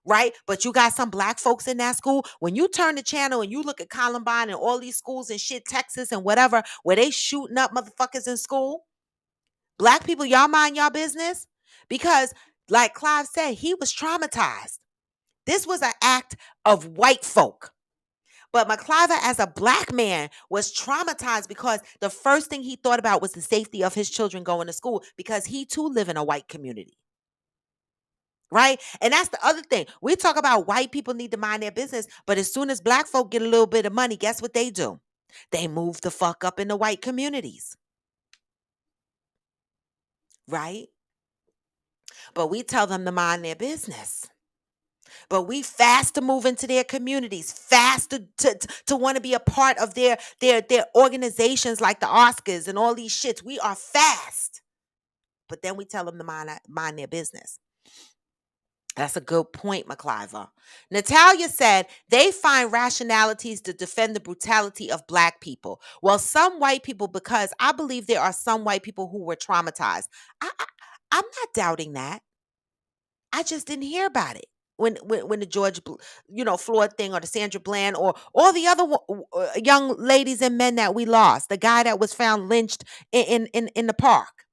right? But you got some black folks in that school. When you turn the channel and you look at Columbine and all these schools and shit, Texas and whatever, where they shooting up motherfuckers in school, black people, y'all mind y'all business? Because like Clive said, he was traumatized. This was an act of white folk. But McCliver, as a black man, was traumatized because the first thing he thought about was the safety of his children going to school because he too live in a white community. Right? And that's the other thing. We talk about white people need to mind their business, but as soon as black folk get a little bit of money, guess what they do? They move the fuck up in the white communities. Right? But we tell them to mind their business. But we fast to move into their communities, fast to want to be a part of their organizations like the Oscars and all these shits. We are fast. But then we tell them to mind their business. That's a good point, McCliver. Natalia said they find rationalities to defend the brutality of black people. Well, some white people, because I believe there are some white people who were traumatized. I'm not doubting that. I just didn't hear about it when the Floyd thing or the Sandra Bland or all the other young ladies and men that we lost. The guy that was found lynched in the park.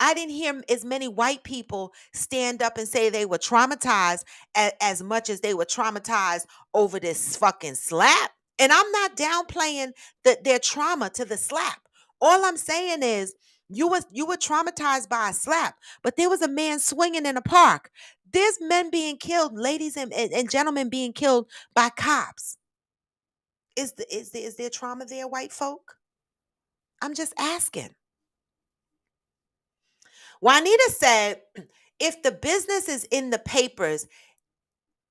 I didn't hear as many white people stand up and say they were traumatized as much as they were traumatized over this fucking slap. And I'm not downplaying their trauma to the slap. All I'm saying is you were traumatized by a slap, but there was a man swinging in a park. There's men being killed, ladies and gentlemen being killed by cops. Is there trauma there, white folk? I'm just asking. Juanita said, if the business is in the papers,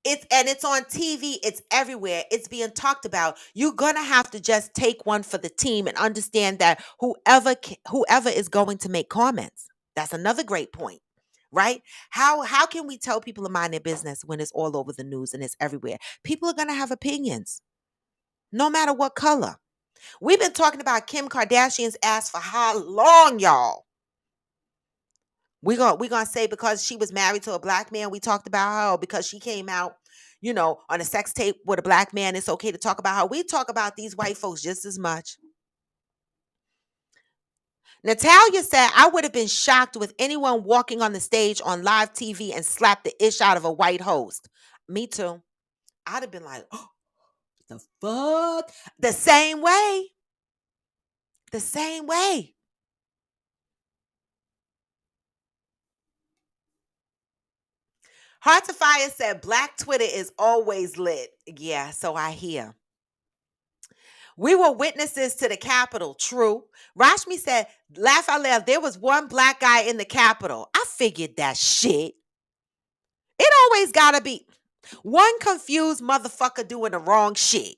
it's on TV, it's everywhere, it's being talked about. You're gonna have to just take one for the team and understand that whoever is going to make comments. That's another great point, right? How can we tell people to mind their business when it's all over the news and it's everywhere? People are gonna have opinions, no matter what color. We've been talking about Kim Kardashian's ass for how long, y'all? We gonna say because she was married to a black man, we talked about her, or because she came out, on a sex tape with a black man, it's okay to talk about her. We talk about these white folks just as much. Natalia said, I would have been shocked with anyone walking on the stage on live TV and slapped the ish out of a white host. Me too. I'd have been like, oh, the fuck? The same way. The same way. Heart to Fire said, Black Twitter is always lit. Yeah, so I hear. We were witnesses to the Capitol. True. Rashmi said, laugh out loud, there was one black guy in the Capitol. I figured that shit. It always gotta be one confused motherfucker doing the wrong shit.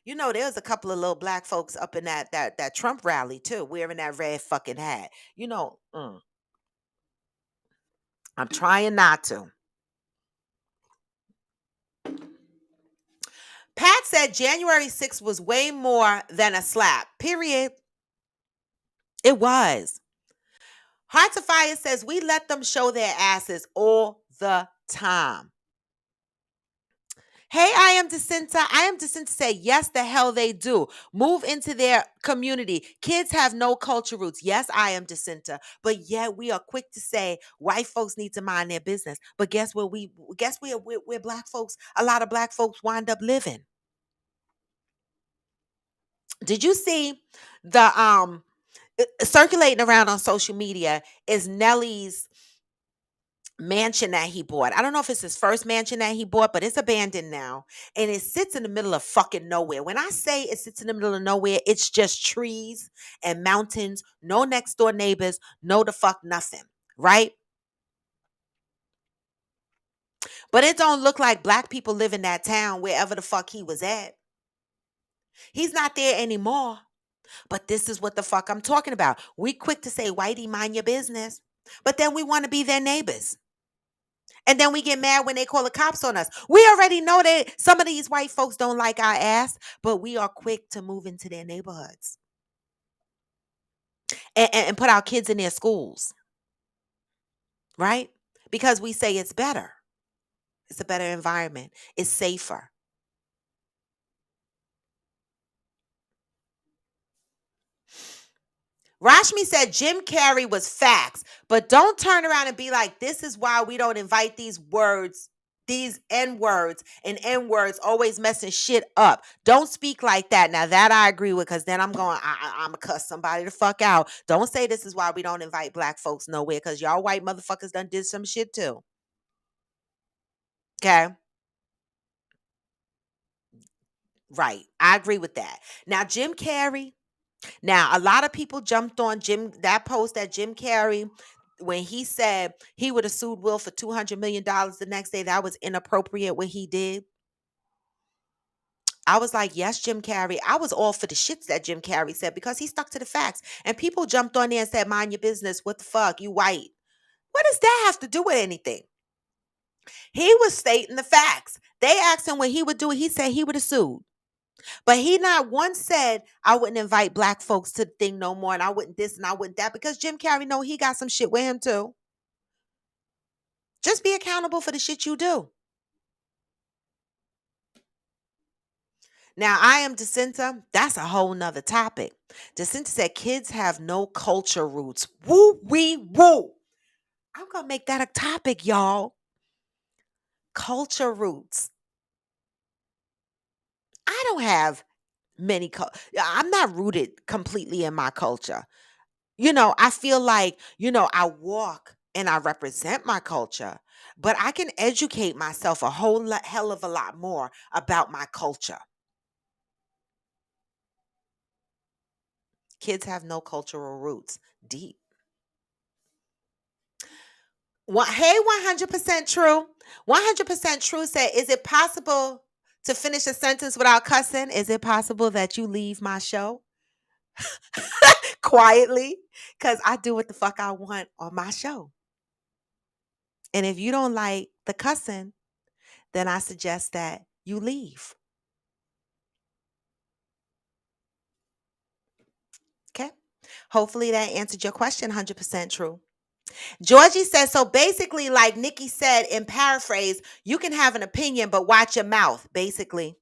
There's a couple of little black folks up in that Trump rally too, wearing that red fucking hat. I'm trying not to. Pat said January 6th was way more than a slap. Period. It was. Heart to Fire says we let them show their asses all the time. Hey, I am Jacinta. I am Jacinta say, yes, the hell they do. Move into their community. Kids have no culture roots. Yes, I am Jacinta. But yet we are quick to say white folks need to mind their business. But guess where black folks, a lot of black folks wind up living. Did you see the circulating around on social media is Nelly's mansion that he bought. I don't know if it's his first mansion that he bought, but it's abandoned now. And it sits in the middle of fucking nowhere. When I say it sits in the middle of nowhere, it's just trees and mountains, no next door neighbors, no the fuck nothing. Right? But it don't look like black people live in that town wherever the fuck he was at. He's not there anymore. But this is what the fuck I'm talking about. We quick to say, Whitey, mind your business. But then we want to be their neighbors. And then we get mad when they call the cops on us. We already know that some of these white folks don't like our ass, but we are quick to move into their neighborhoods and put our kids in their schools, right? Because we say it's better. It's a better environment. It's safer. Rashmi said Jim Carrey was facts, but don't turn around and be like, this is why we don't invite these words, these N words, and N words always messing shit up. Don't speak like that. Now that I agree with, because then I'm going, I'm going to cuss somebody the fuck out. Don't say this is why we don't invite black folks nowhere, because y'all white motherfuckers done did some shit too. Okay? Right. I agree with that. Now, Jim Carrey. Now, a lot of people jumped on that post that Jim Carrey, when he said he would have sued Will for $200 million the next day. That was inappropriate what he did. I was like, yes, Jim Carrey. I was all for the shits that Jim Carrey said because he stuck to the facts. And people jumped on there and said, mind your business. What the fuck? You white. What does that have to do with anything? He was stating the facts. They asked him what he would do. He said he would have sued. But he not once said, I wouldn't invite black folks to the thing no more, and I wouldn't this and I wouldn't that, because Jim Carrey know he got some shit with him too. Just be accountable for the shit you do. Now, I am Jacinta. That's a whole nother topic. Jacinta said kids have no culture roots. Woo wee woo. I'm gonna make that a topic, y'all. Culture roots. I don't have I'm not rooted completely in my culture. I feel like, I walk and I represent my culture, but I can educate myself a hell of a lot more about my culture. Kids have no cultural roots. Deep. Hey, 100% true. 100% true said, is it possible to finish a sentence without cussing? Is it possible that you leave my show quietly? Because I do what the fuck I want on my show. And if you don't like the cussing, then I suggest that you leave. Okay. Hopefully that answered your question. 100% true. Georgie says, so basically, like Nikki said in paraphrase, you can have an opinion, but watch your mouth. Basically.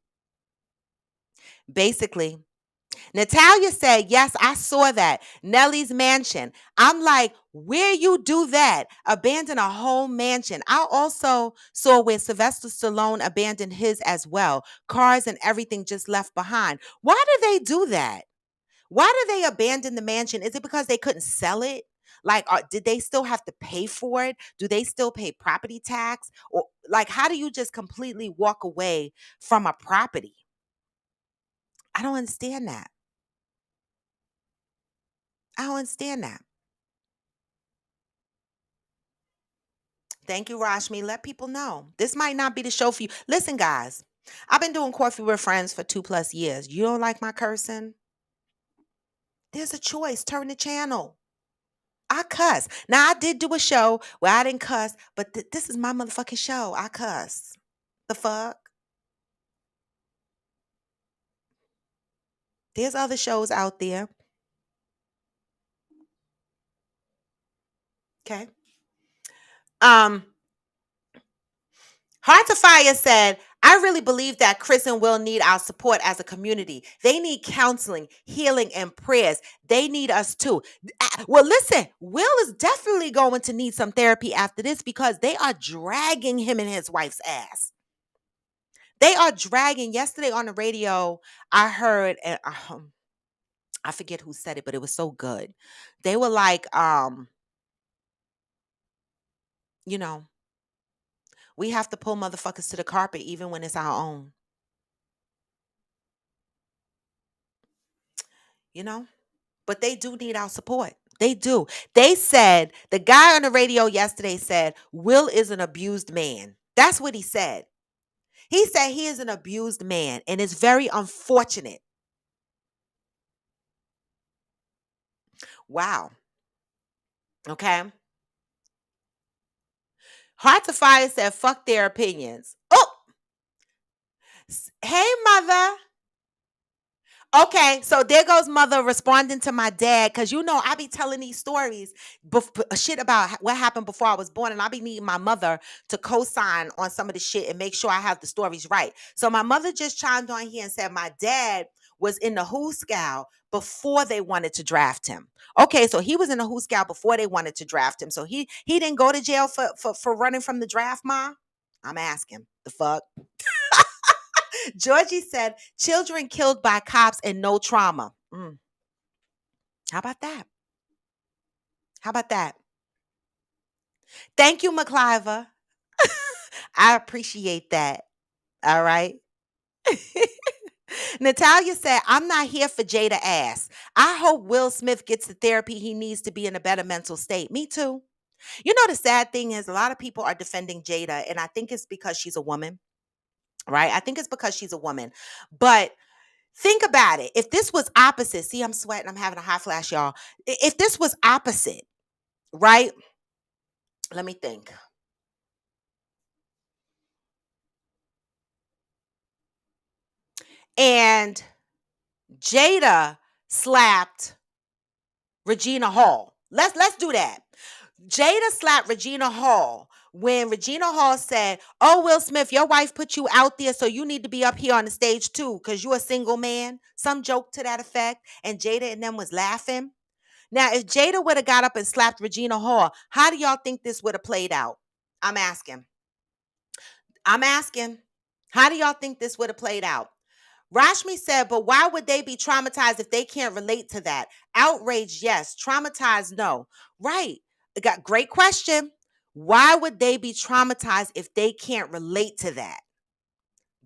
Natalia said, yes, I saw that. Nelly's mansion. I'm like, where you do that? Abandon a whole mansion. I also saw where Sylvester Stallone abandoned his as well. Cars and everything just left behind. Why do they do that? Why do they abandon the mansion? Is it because they couldn't sell it? Like, did they still have to pay for it? Do they still pay property tax? Or like, how do you just completely walk away from a property? I don't understand that. I don't understand that. Thank you, Rashmi. Let people know. This might not be the show for you. Listen, guys, I've been doing Coffee with Friends for 2+ years. You don't like my cursing? There's a choice. Turn the channel. I cuss. Now, I did do a show where I didn't cuss, but this is my motherfucking show. I cuss. The fuck? There's other shows out there. Okay. Um, Heart to Fire said, I really believe that Chris and Will need our support as a community. They need counseling, healing, and prayers. They need us too. Well, listen, Will is definitely going to need some therapy after this because they are dragging him and his wife's ass. They are dragging. Yesterday on the radio, I heard, and I forget who said it, but it was so good. They were like, you know, we have to pull motherfuckers to the carpet even when it's our own, you know? But they do need our support. They do. They said, the guy on the radio yesterday said, Will is an abused man. That's what he said. He said he is an abused man, and it's very unfortunate. Wow. Okay. Heart to Fire said, fuck their opinions. Oh, hey, mother. Okay, so there goes mother responding to my dad because I be telling these stories, shit about what happened before I was born, and I be needing my mother to co-sign on some of the shit and make sure I have the stories right. So my mother just chimed on here and said my dad was in the Who Scout before they wanted to draft him. Okay, so he was in the Who Scout before they wanted to draft him. So he didn't go to jail for running from the draft, ma. I'm asking the fuck. Georgie said, children killed by cops and no trauma. How about that? How about that? Thank you, McCliver. I appreciate that. All right. Natalia said, I'm not here for Jada ass. I hope Will Smith gets the therapy he needs to be in a better mental state. Me too. The sad thing is a lot of people are defending Jada, and I think it's because she's a woman, right? I think it's because she's a woman. But think about it. If this was opposite, see, I'm sweating, I'm having a hot flash, y'all. If this was opposite, right? Let me think. And Jada slapped Regina Hall. Let's do that. Jada slapped Regina Hall when Regina Hall said, "Oh, Will Smith, your wife put you out there, so you need to be up here on the stage too, because you're a single man." Some joke to that effect, and Jada and them was laughing. Now, if Jada would have got up and slapped Regina Hall, how do y'all think this would have played out? I'm asking. I'm asking. How do y'all think this would have played out? Rashmi said, but why would they be traumatized if they can't relate to that? Outraged, yes. Traumatized, no. Right. Got great question. Why would they be traumatized if they can't relate to that?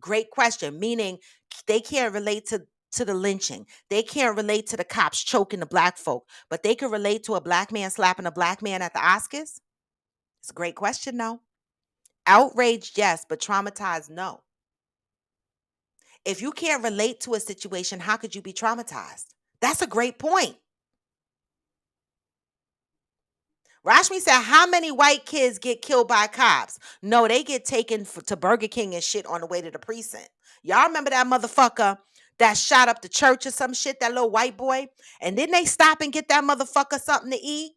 Great question. Meaning they can't relate to the lynching. They can't relate to the cops choking the black folk, but they can relate to a black man slapping a black man at the Oscars? It's a great question, though. Outraged, yes, but traumatized, no. If you can't relate to a situation, how could you be traumatized? That's a great point. Rashmi said, how many white kids get killed by cops? No, they get taken to Burger King and shit on the way to the precinct. Y'all remember that motherfucker that shot up the church or some shit, that little white boy? And then they stop and get that motherfucker something to eat.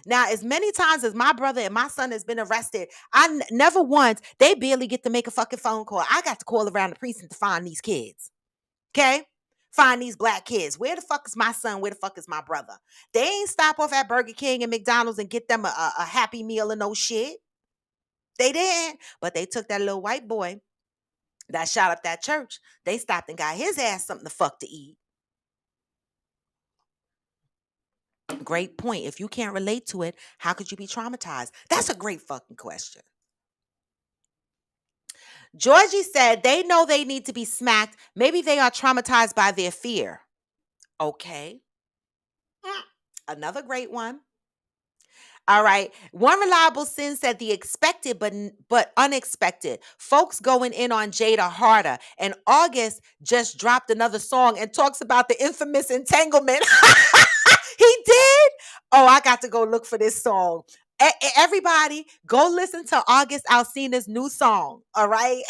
Now, as many times as my brother and my son has been arrested, never once, they barely get to make a fucking phone call. I got to call around the precinct to find these kids. Okay? Find these black kids. Where the fuck is my son? Where the fuck is my brother? They ain't stop off at Burger King and McDonald's and get them a Happy Meal and no shit. They didn't. But they took that little white boy that shot up that church. They stopped and got his ass something to fuck to eat. Great point. If you can't relate to it, how could you be traumatized? That's a great fucking question. Georgie said they know they need to be smacked. Maybe they are traumatized by their fear. Okay. Another great one. All right. One reliable sin said the expected but unexpected. Folks going in on Jada harder. And August just dropped another song and talks about the infamous entanglement. He did? Oh, I got to go look for this song. Everybody, go listen to August Alsina's new song. All right.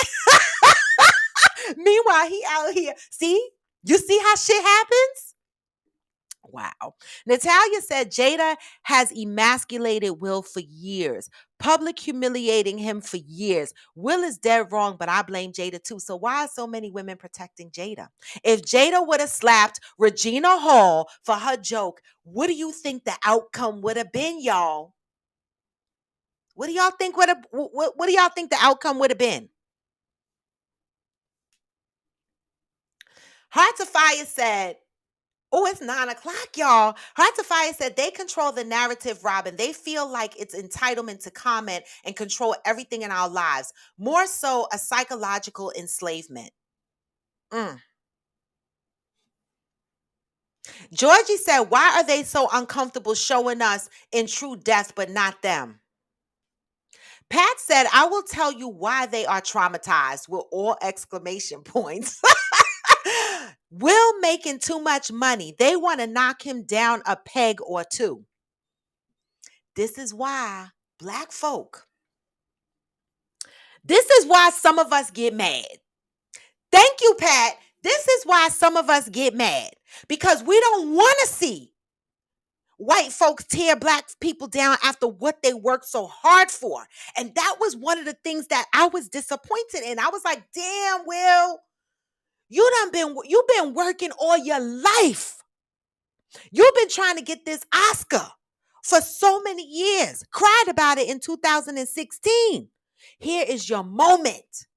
Meanwhile, he out here. See? You see how shit happens? Wow. Natalia said Jada has emasculated Will for years. public humiliating him for years. Will is dead wrong, but I blame Jada too. So why are so many women protecting Jada? If Jada would have slapped Regina Hall for her joke, what do you think the outcome would have been, y'all? What do y'all think would have what do y'all think the outcome would have been? Hearts of Fire said, oh, it's 9 o'clock, y'all. Hearts of Fire said they control the narrative, Robin. They feel like it's entitlement to comment and control everything in our lives. More so a psychological enslavement. Mm. Georgie said, why are they so uncomfortable showing us in true death, but not them? Pat said, I will tell you why they are traumatized with all exclamation points. Will making too much money. They want to knock him down a peg or two. This is why Black folk, this is why some of us get mad. Thank you, Pat. This is why some of us get mad because we don't want to see white folks tear Black people down after what they worked so hard for. And that was one of the things that I was disappointed in. I was like, damn, Will, you've been working all your life. You've been trying to get this Oscar for so many years. Cried about it in 2016. Here is your moment.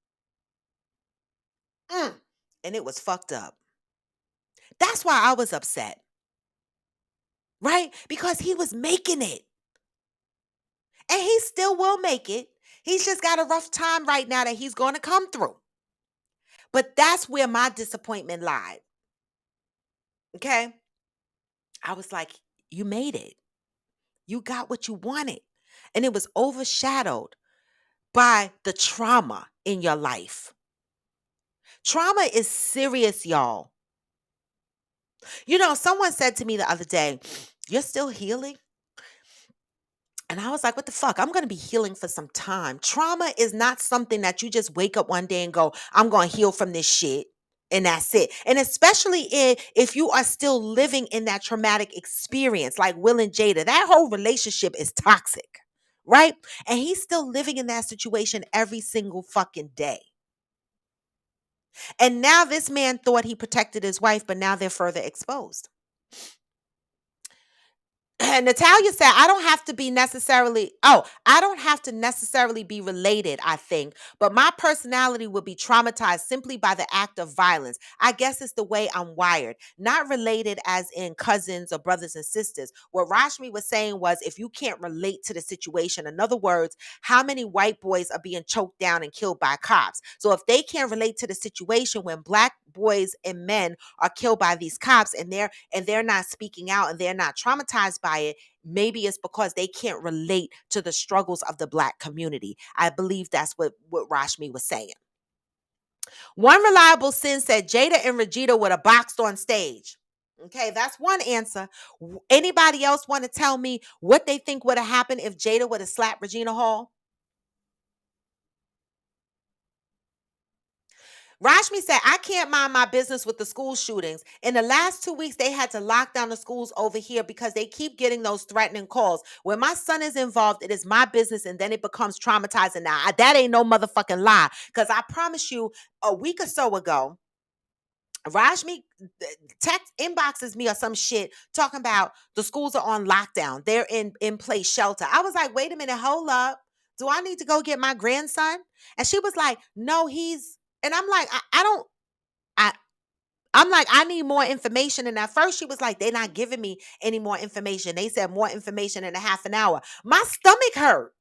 And it was fucked up. That's why I was upset. Right? Because he was making it. And he still will make it. He's just got a rough time right now that he's going to come through. But that's where my disappointment lied. Okay? I was like, you made it. You got what you wanted. And it was overshadowed by the trauma in your life. Trauma is serious, y'all. You know, someone said to me the other day, you're still healing? And I was like, what the fuck? I'm going to be healing for some time. Trauma is not something that you just wake up one day and go, I'm going to heal from this shit. And that's it. And especially if you are still living in that traumatic experience, like Will and Jada, that whole relationship is toxic, right? And he's still living in that situation every single fucking day. And now this man thought he protected his wife, but now they're further exposed. And Natalia said, I don't have to necessarily be related, I think, but my personality would be traumatized simply by the act of violence. I guess it's the way I'm wired, not related as in cousins or brothers and sisters. What Rashmi was saying was, if you can't relate to the situation, in other words, how many white boys are being choked down and killed by cops? So if they can't relate to the situation when Black boys and men are killed by these cops and they're not speaking out and they're not traumatized by it, maybe it's because they can't relate to the struggles of the Black community. I believe that's what Rashmi was saying. One reliable sin said Jada and Regina would have boxed on stage. Okay, that's one answer. Anybody else want to tell me what they think would have happened if Jada would have slapped Regina Hall? Rashmi said, I can't mind my business with the school shootings. In the last 2 weeks, they had to lock down the schools over here because they keep getting those threatening calls. When my son is involved, it is my business, and then it becomes traumatizing. Now, that ain't no motherfucking lie. Because I promise you, a week or so ago, Rashmi text inboxes me or some shit talking about the schools are on lockdown. They're in place shelter. I was like, wait a minute, hold up. Do I need to go get my grandson? And she was like, no, and I'm like, I don't, I'm like, I need more information. And at first she was like, they're not giving me any more information. They said more information in a half an hour. My stomach hurt.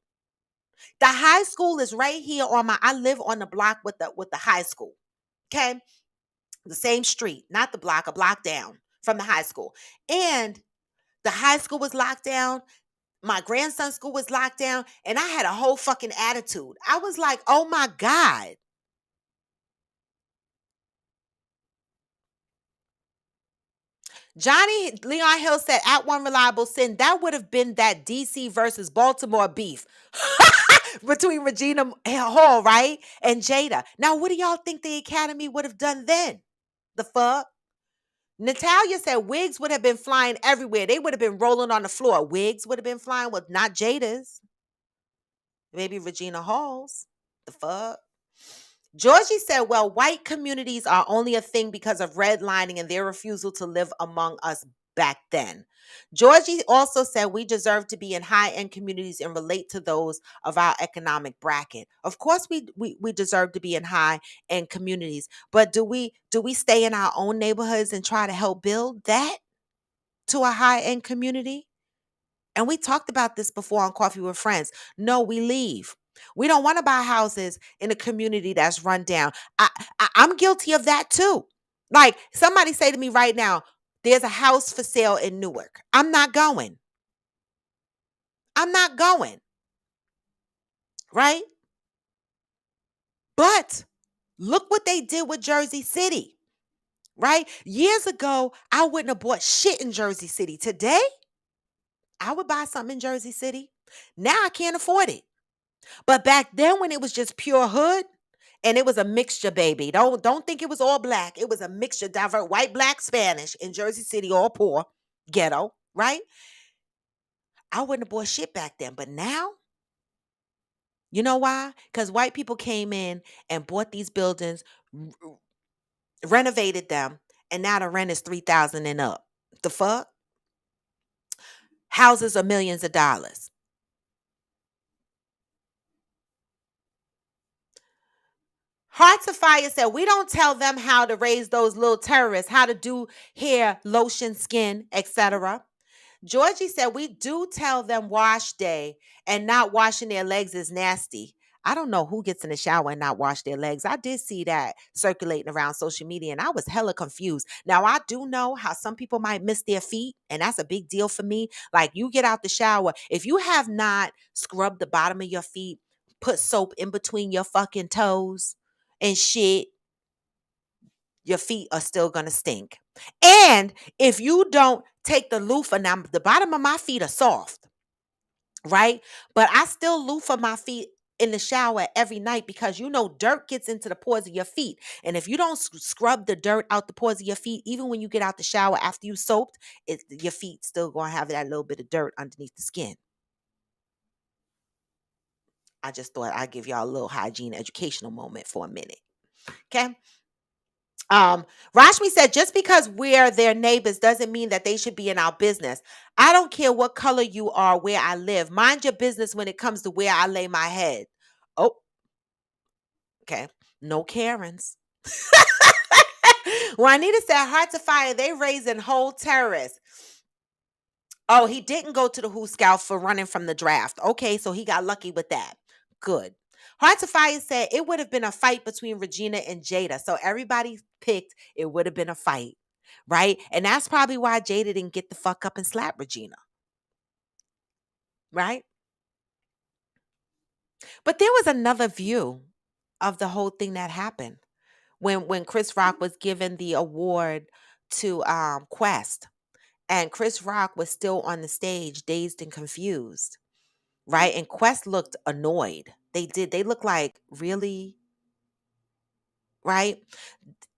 The high school is right here I live on the block with the high school. Okay. The same street, not the block, a block down from the high school. And the high school was locked down. My grandson's school was locked down. And I had a whole fucking attitude. I was like, oh my God. Johnny Leon Hill said, at one reliable sin, that would have been that DC versus Baltimore beef between Regina Hall, right? And Jada. Now, what do y'all think the Academy would have done then? The fuck? Natalia said wigs would have been flying everywhere. They would have been rolling on the floor. Wigs would have been flying with not Jada's. Maybe Regina Halls. The fuck? Georgie said, well, white communities are only a thing because of redlining and their refusal to live among us back then. Georgie also said we deserve to be in high-end communities and relate to those of our economic bracket. Of course we deserve to be in high-end communities, but do we stay in our own neighborhoods and try to help build that to a high-end community? And we talked about this before on Coffee with Friends. No, we leave. We don't want to buy houses in a community that's run down. I'm guilty of that too. Like somebody say to me right now, there's a house for sale in Newark. I'm not going. I'm not going. Right? But look what they did with Jersey City. Right? Years ago, I wouldn't have bought shit in Jersey City. Today, I would buy something in Jersey City. Now I can't afford it. But back then when it was just pure hood and it was a mixture, baby. Don't think it was all black. It was a mixture, divert white, black, Spanish in Jersey City, all poor, ghetto, right? I wouldn't have bought shit back then. But now, you know why? Because white people came in and bought these buildings, r- renovated them, and now the rent is 3,000 and up. The fuck? Houses are millions of dollars. Hearts of Fire said, we don't tell them how to raise those little terrorists, how to do hair, lotion, skin, etc. Georgie said, we do tell them wash day and not washing their legs is nasty. I don't know who gets in the shower and not wash their legs. I did see that circulating around social media and I was hella confused. Now, I do know how some people might miss their feet, and that's a big deal for me. Like, you get out the shower, if you have not scrubbed the bottom of your feet, put soap in between your fucking toes and shit, your feet are still gonna stink. And if you don't take the loofah, now the bottom of my feet are soft, right? But I still loofah my feet in the shower every night because dirt gets into the pores of your feet. And if you don't scrub the dirt out the pores of your feet, even when you get out the shower after you soaked, your feet still gonna have that little bit of dirt underneath the skin. I just thought I'd give y'all a little hygiene educational moment for a minute. Okay. Um, Rashmi said, just because we're their neighbors doesn't mean that they should be in our business. I don't care what color you are, where I live. Mind your business when it comes to where I lay my head. Oh, okay. No Karens. Juanita said, Hearts of Fire, they raising whole terrorists. Oh, he didn't go to the Who Scout for running from the draft. Okay, so he got lucky with that. Good. Hearts of Fire said it would have been a fight between Regina and Jada. So everybody picked it would have been a fight, right? And that's probably why Jada didn't get the fuck up and slap Regina, right? But there was another view of the whole thing that happened when Chris Rock was given the award to Quest, and Chris Rock was still on the stage, dazed and confused, right? And Quest looked annoyed. They did. They looked like, really, right?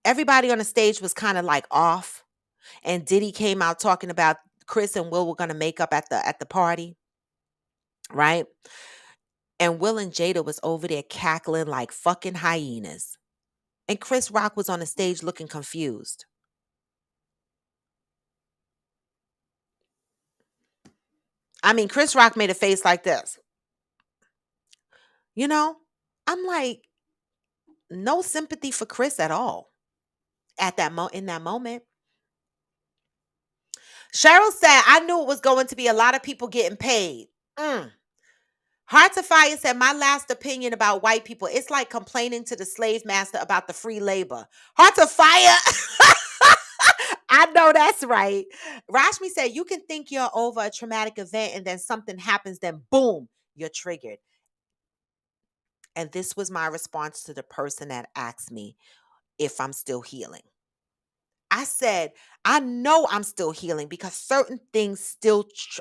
Everybody on the stage was kind of like off. And Diddy came out talking about Chris and Will were gonna make up at the party, right? And Will and Jada was over there cackling like fucking hyenas. And Chris Rock was on the stage looking confused. I mean, Chris Rock made a face like this. You know, I'm like, no sympathy for Chris at all at in that moment. Cheryl said, I knew it was going to be a lot of people getting paid. Hearts of Fire said, my last opinion about white people, it's like complaining to the slave master about the free labor. Hearts of Fire. I know that's right. Rashmi said, you can think you're over a traumatic event and then something happens, then boom, you're triggered. And this was my response to the person that asked me if I'm still healing. I said, I know I'm still healing because certain things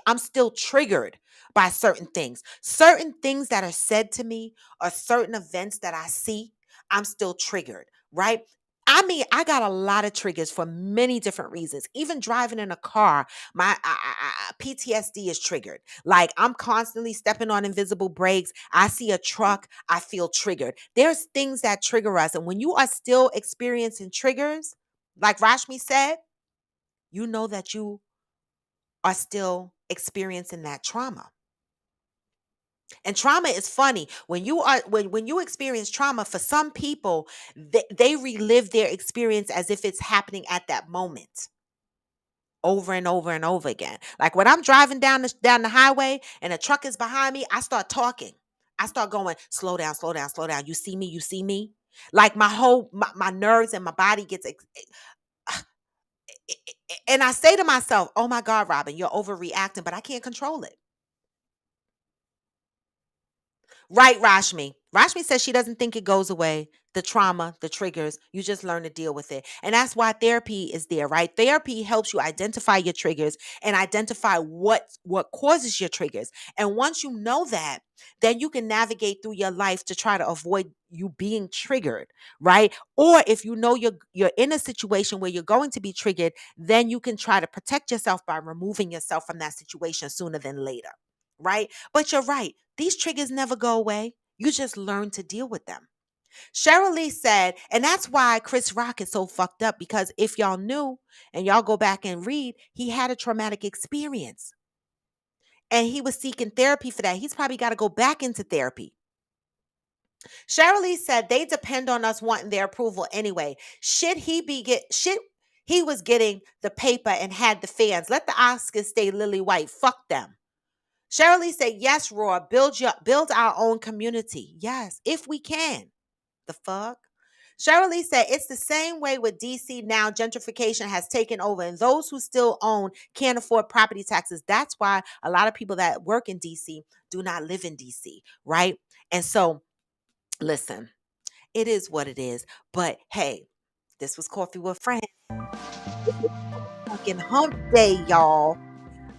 I'm still triggered by certain things that are said to me or certain events that I see, I'm still triggered, right? I mean, I got a lot of triggers for many different reasons. Even driving in a car, my PTSD is triggered. Like I'm constantly stepping on invisible brakes. I see a truck, I feel triggered. There's things that trigger us. And when you are still experiencing triggers, like Rashmi said, you know that you are still experiencing that trauma. And trauma is funny. When you experience trauma, for some people, they relive their experience as if it's happening at that moment over and over and over again. Like when I'm driving down the highway and a truck is behind me, I start talking. I start going, slow down, slow down, slow down. You see me, you see me. Like my nerves and my body gets and I say to myself, oh my God, Robin, you're overreacting, but I can't control it. Right, Rashmi. Rashmi says she doesn't think it goes away. The trauma, the triggers, you just learn to deal with it. And that's why therapy is there, right? Therapy helps you identify your triggers and identify what causes your triggers. And once you know that, then you can navigate through your life to try to avoid you being triggered, right? Or if you know you're in a situation where you're going to be triggered, then you can try to protect yourself by removing yourself from that situation sooner than later, right? But you're right. These triggers never go away. You just learn to deal with them. Cheryl Lee said, and that's why Chris Rock is so fucked up because if y'all knew and y'all go back and read, he had a traumatic experience and he was seeking therapy for that. He's probably got to go back into therapy. Cheryl Lee said they depend on us wanting their approval anyway. Shit he was getting the paper and had the fans. Let the Oscars stay lily white. Fuck them. Shirley said, yes, Roy, build our own community. Yes, if we can. The fuck? Shirley said, it's the same way with DC now. Gentrification has taken over, and those who still own can't afford property taxes. That's why a lot of people that work in DC do not live in DC, right? And so, listen, it is what it is. But hey, this was Coffee with Friends. Fucking hump day, y'all.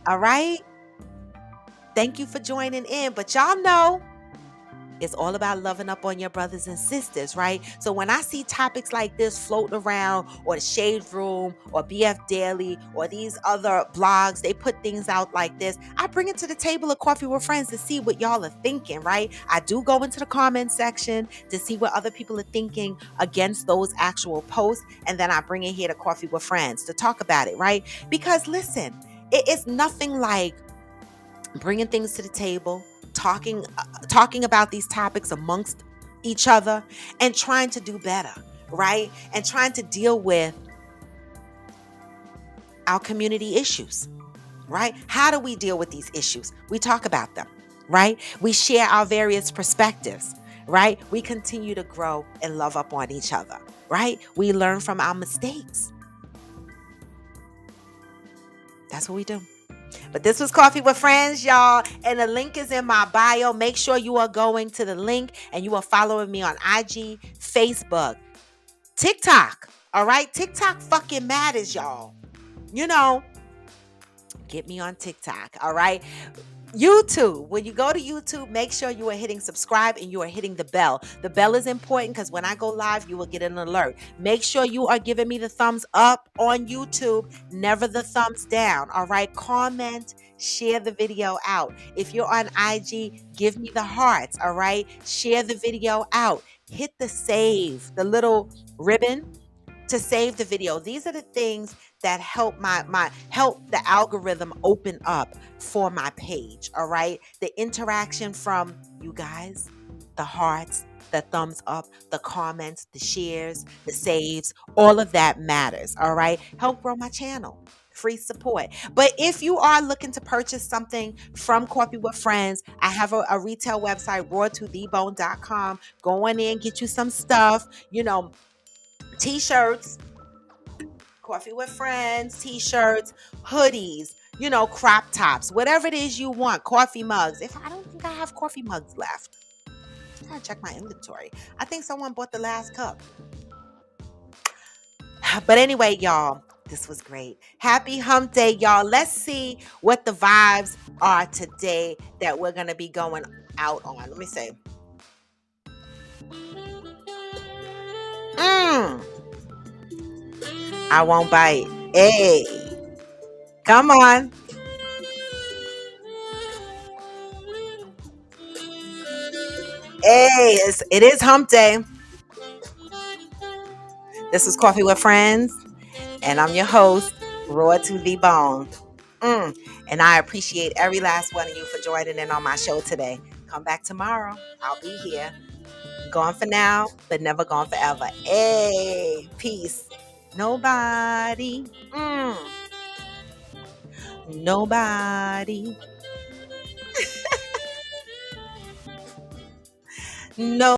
All right? Thank you for joining in. But y'all know, it's all about loving up on your brothers and sisters, right? So when I see topics like this floating around, or the Shade Room, or BF Daily, or these other blogs, they put things out like this, I bring it to the table of Coffee with Friends to see what y'all are thinking, right? I do go into the comment section to see what other people are thinking against those actual posts, and then I bring it here to Coffee with Friends to talk about it, right? Because listen, it's nothing like bringing things to the table, talking about these topics amongst each other and trying to do better, right? And trying to deal with our community issues, right? How do we deal with these issues? We talk about them, right? We share our various perspectives, right? We continue to grow and love up on each other, right? We learn from our mistakes. That's what we do. But this was Coffee with Friends, y'all. And the link is in my bio. Make sure you are going to the link and you are following me on IG, Facebook, TikTok. All right? TikTok fucking matters, y'all. You know, get me on TikTok. All right? YouTube. When you go to YouTube, make sure you are hitting subscribe and you are hitting the bell. The bell is important because when I go live, you will get an alert. Make sure you are giving me the thumbs up on YouTube, never the thumbs down. All right. Comment, share the video out. If you're on IG, give me the hearts. All right. Share the video out. Hit the save, the little ribbon to save the video. These are the things that help help the algorithm open up for my page. All right. The interaction from you guys, the hearts, the thumbs up, the comments, the shares, the saves, all of that matters. All right. Help grow my channel. Free support. But if you are looking to purchase something from Coffee with Friends, I have a retail website, rawtothebone.com. Go on in, get you some stuff, t-shirts, Coffee with Friends, t-shirts, hoodies, crop tops, whatever it is you want, coffee mugs. If I don't think I have coffee mugs left, I gotta check my inventory. I think someone bought the last cup. But anyway, y'all, this was great. Happy hump day, y'all. Let's see what the vibes are today that we're gonna be going out on. Let me say. I won't bite. Hey, come on. Hey, it is hump day. This is Coffee with Friends, and I'm your host, Raw to the Bone. Mm. And I appreciate every last one of you for joining in on my show today. Come back tomorrow. I'll be here. Gone for now, but never gone forever. Hey, peace. Nobody. Nobody. No.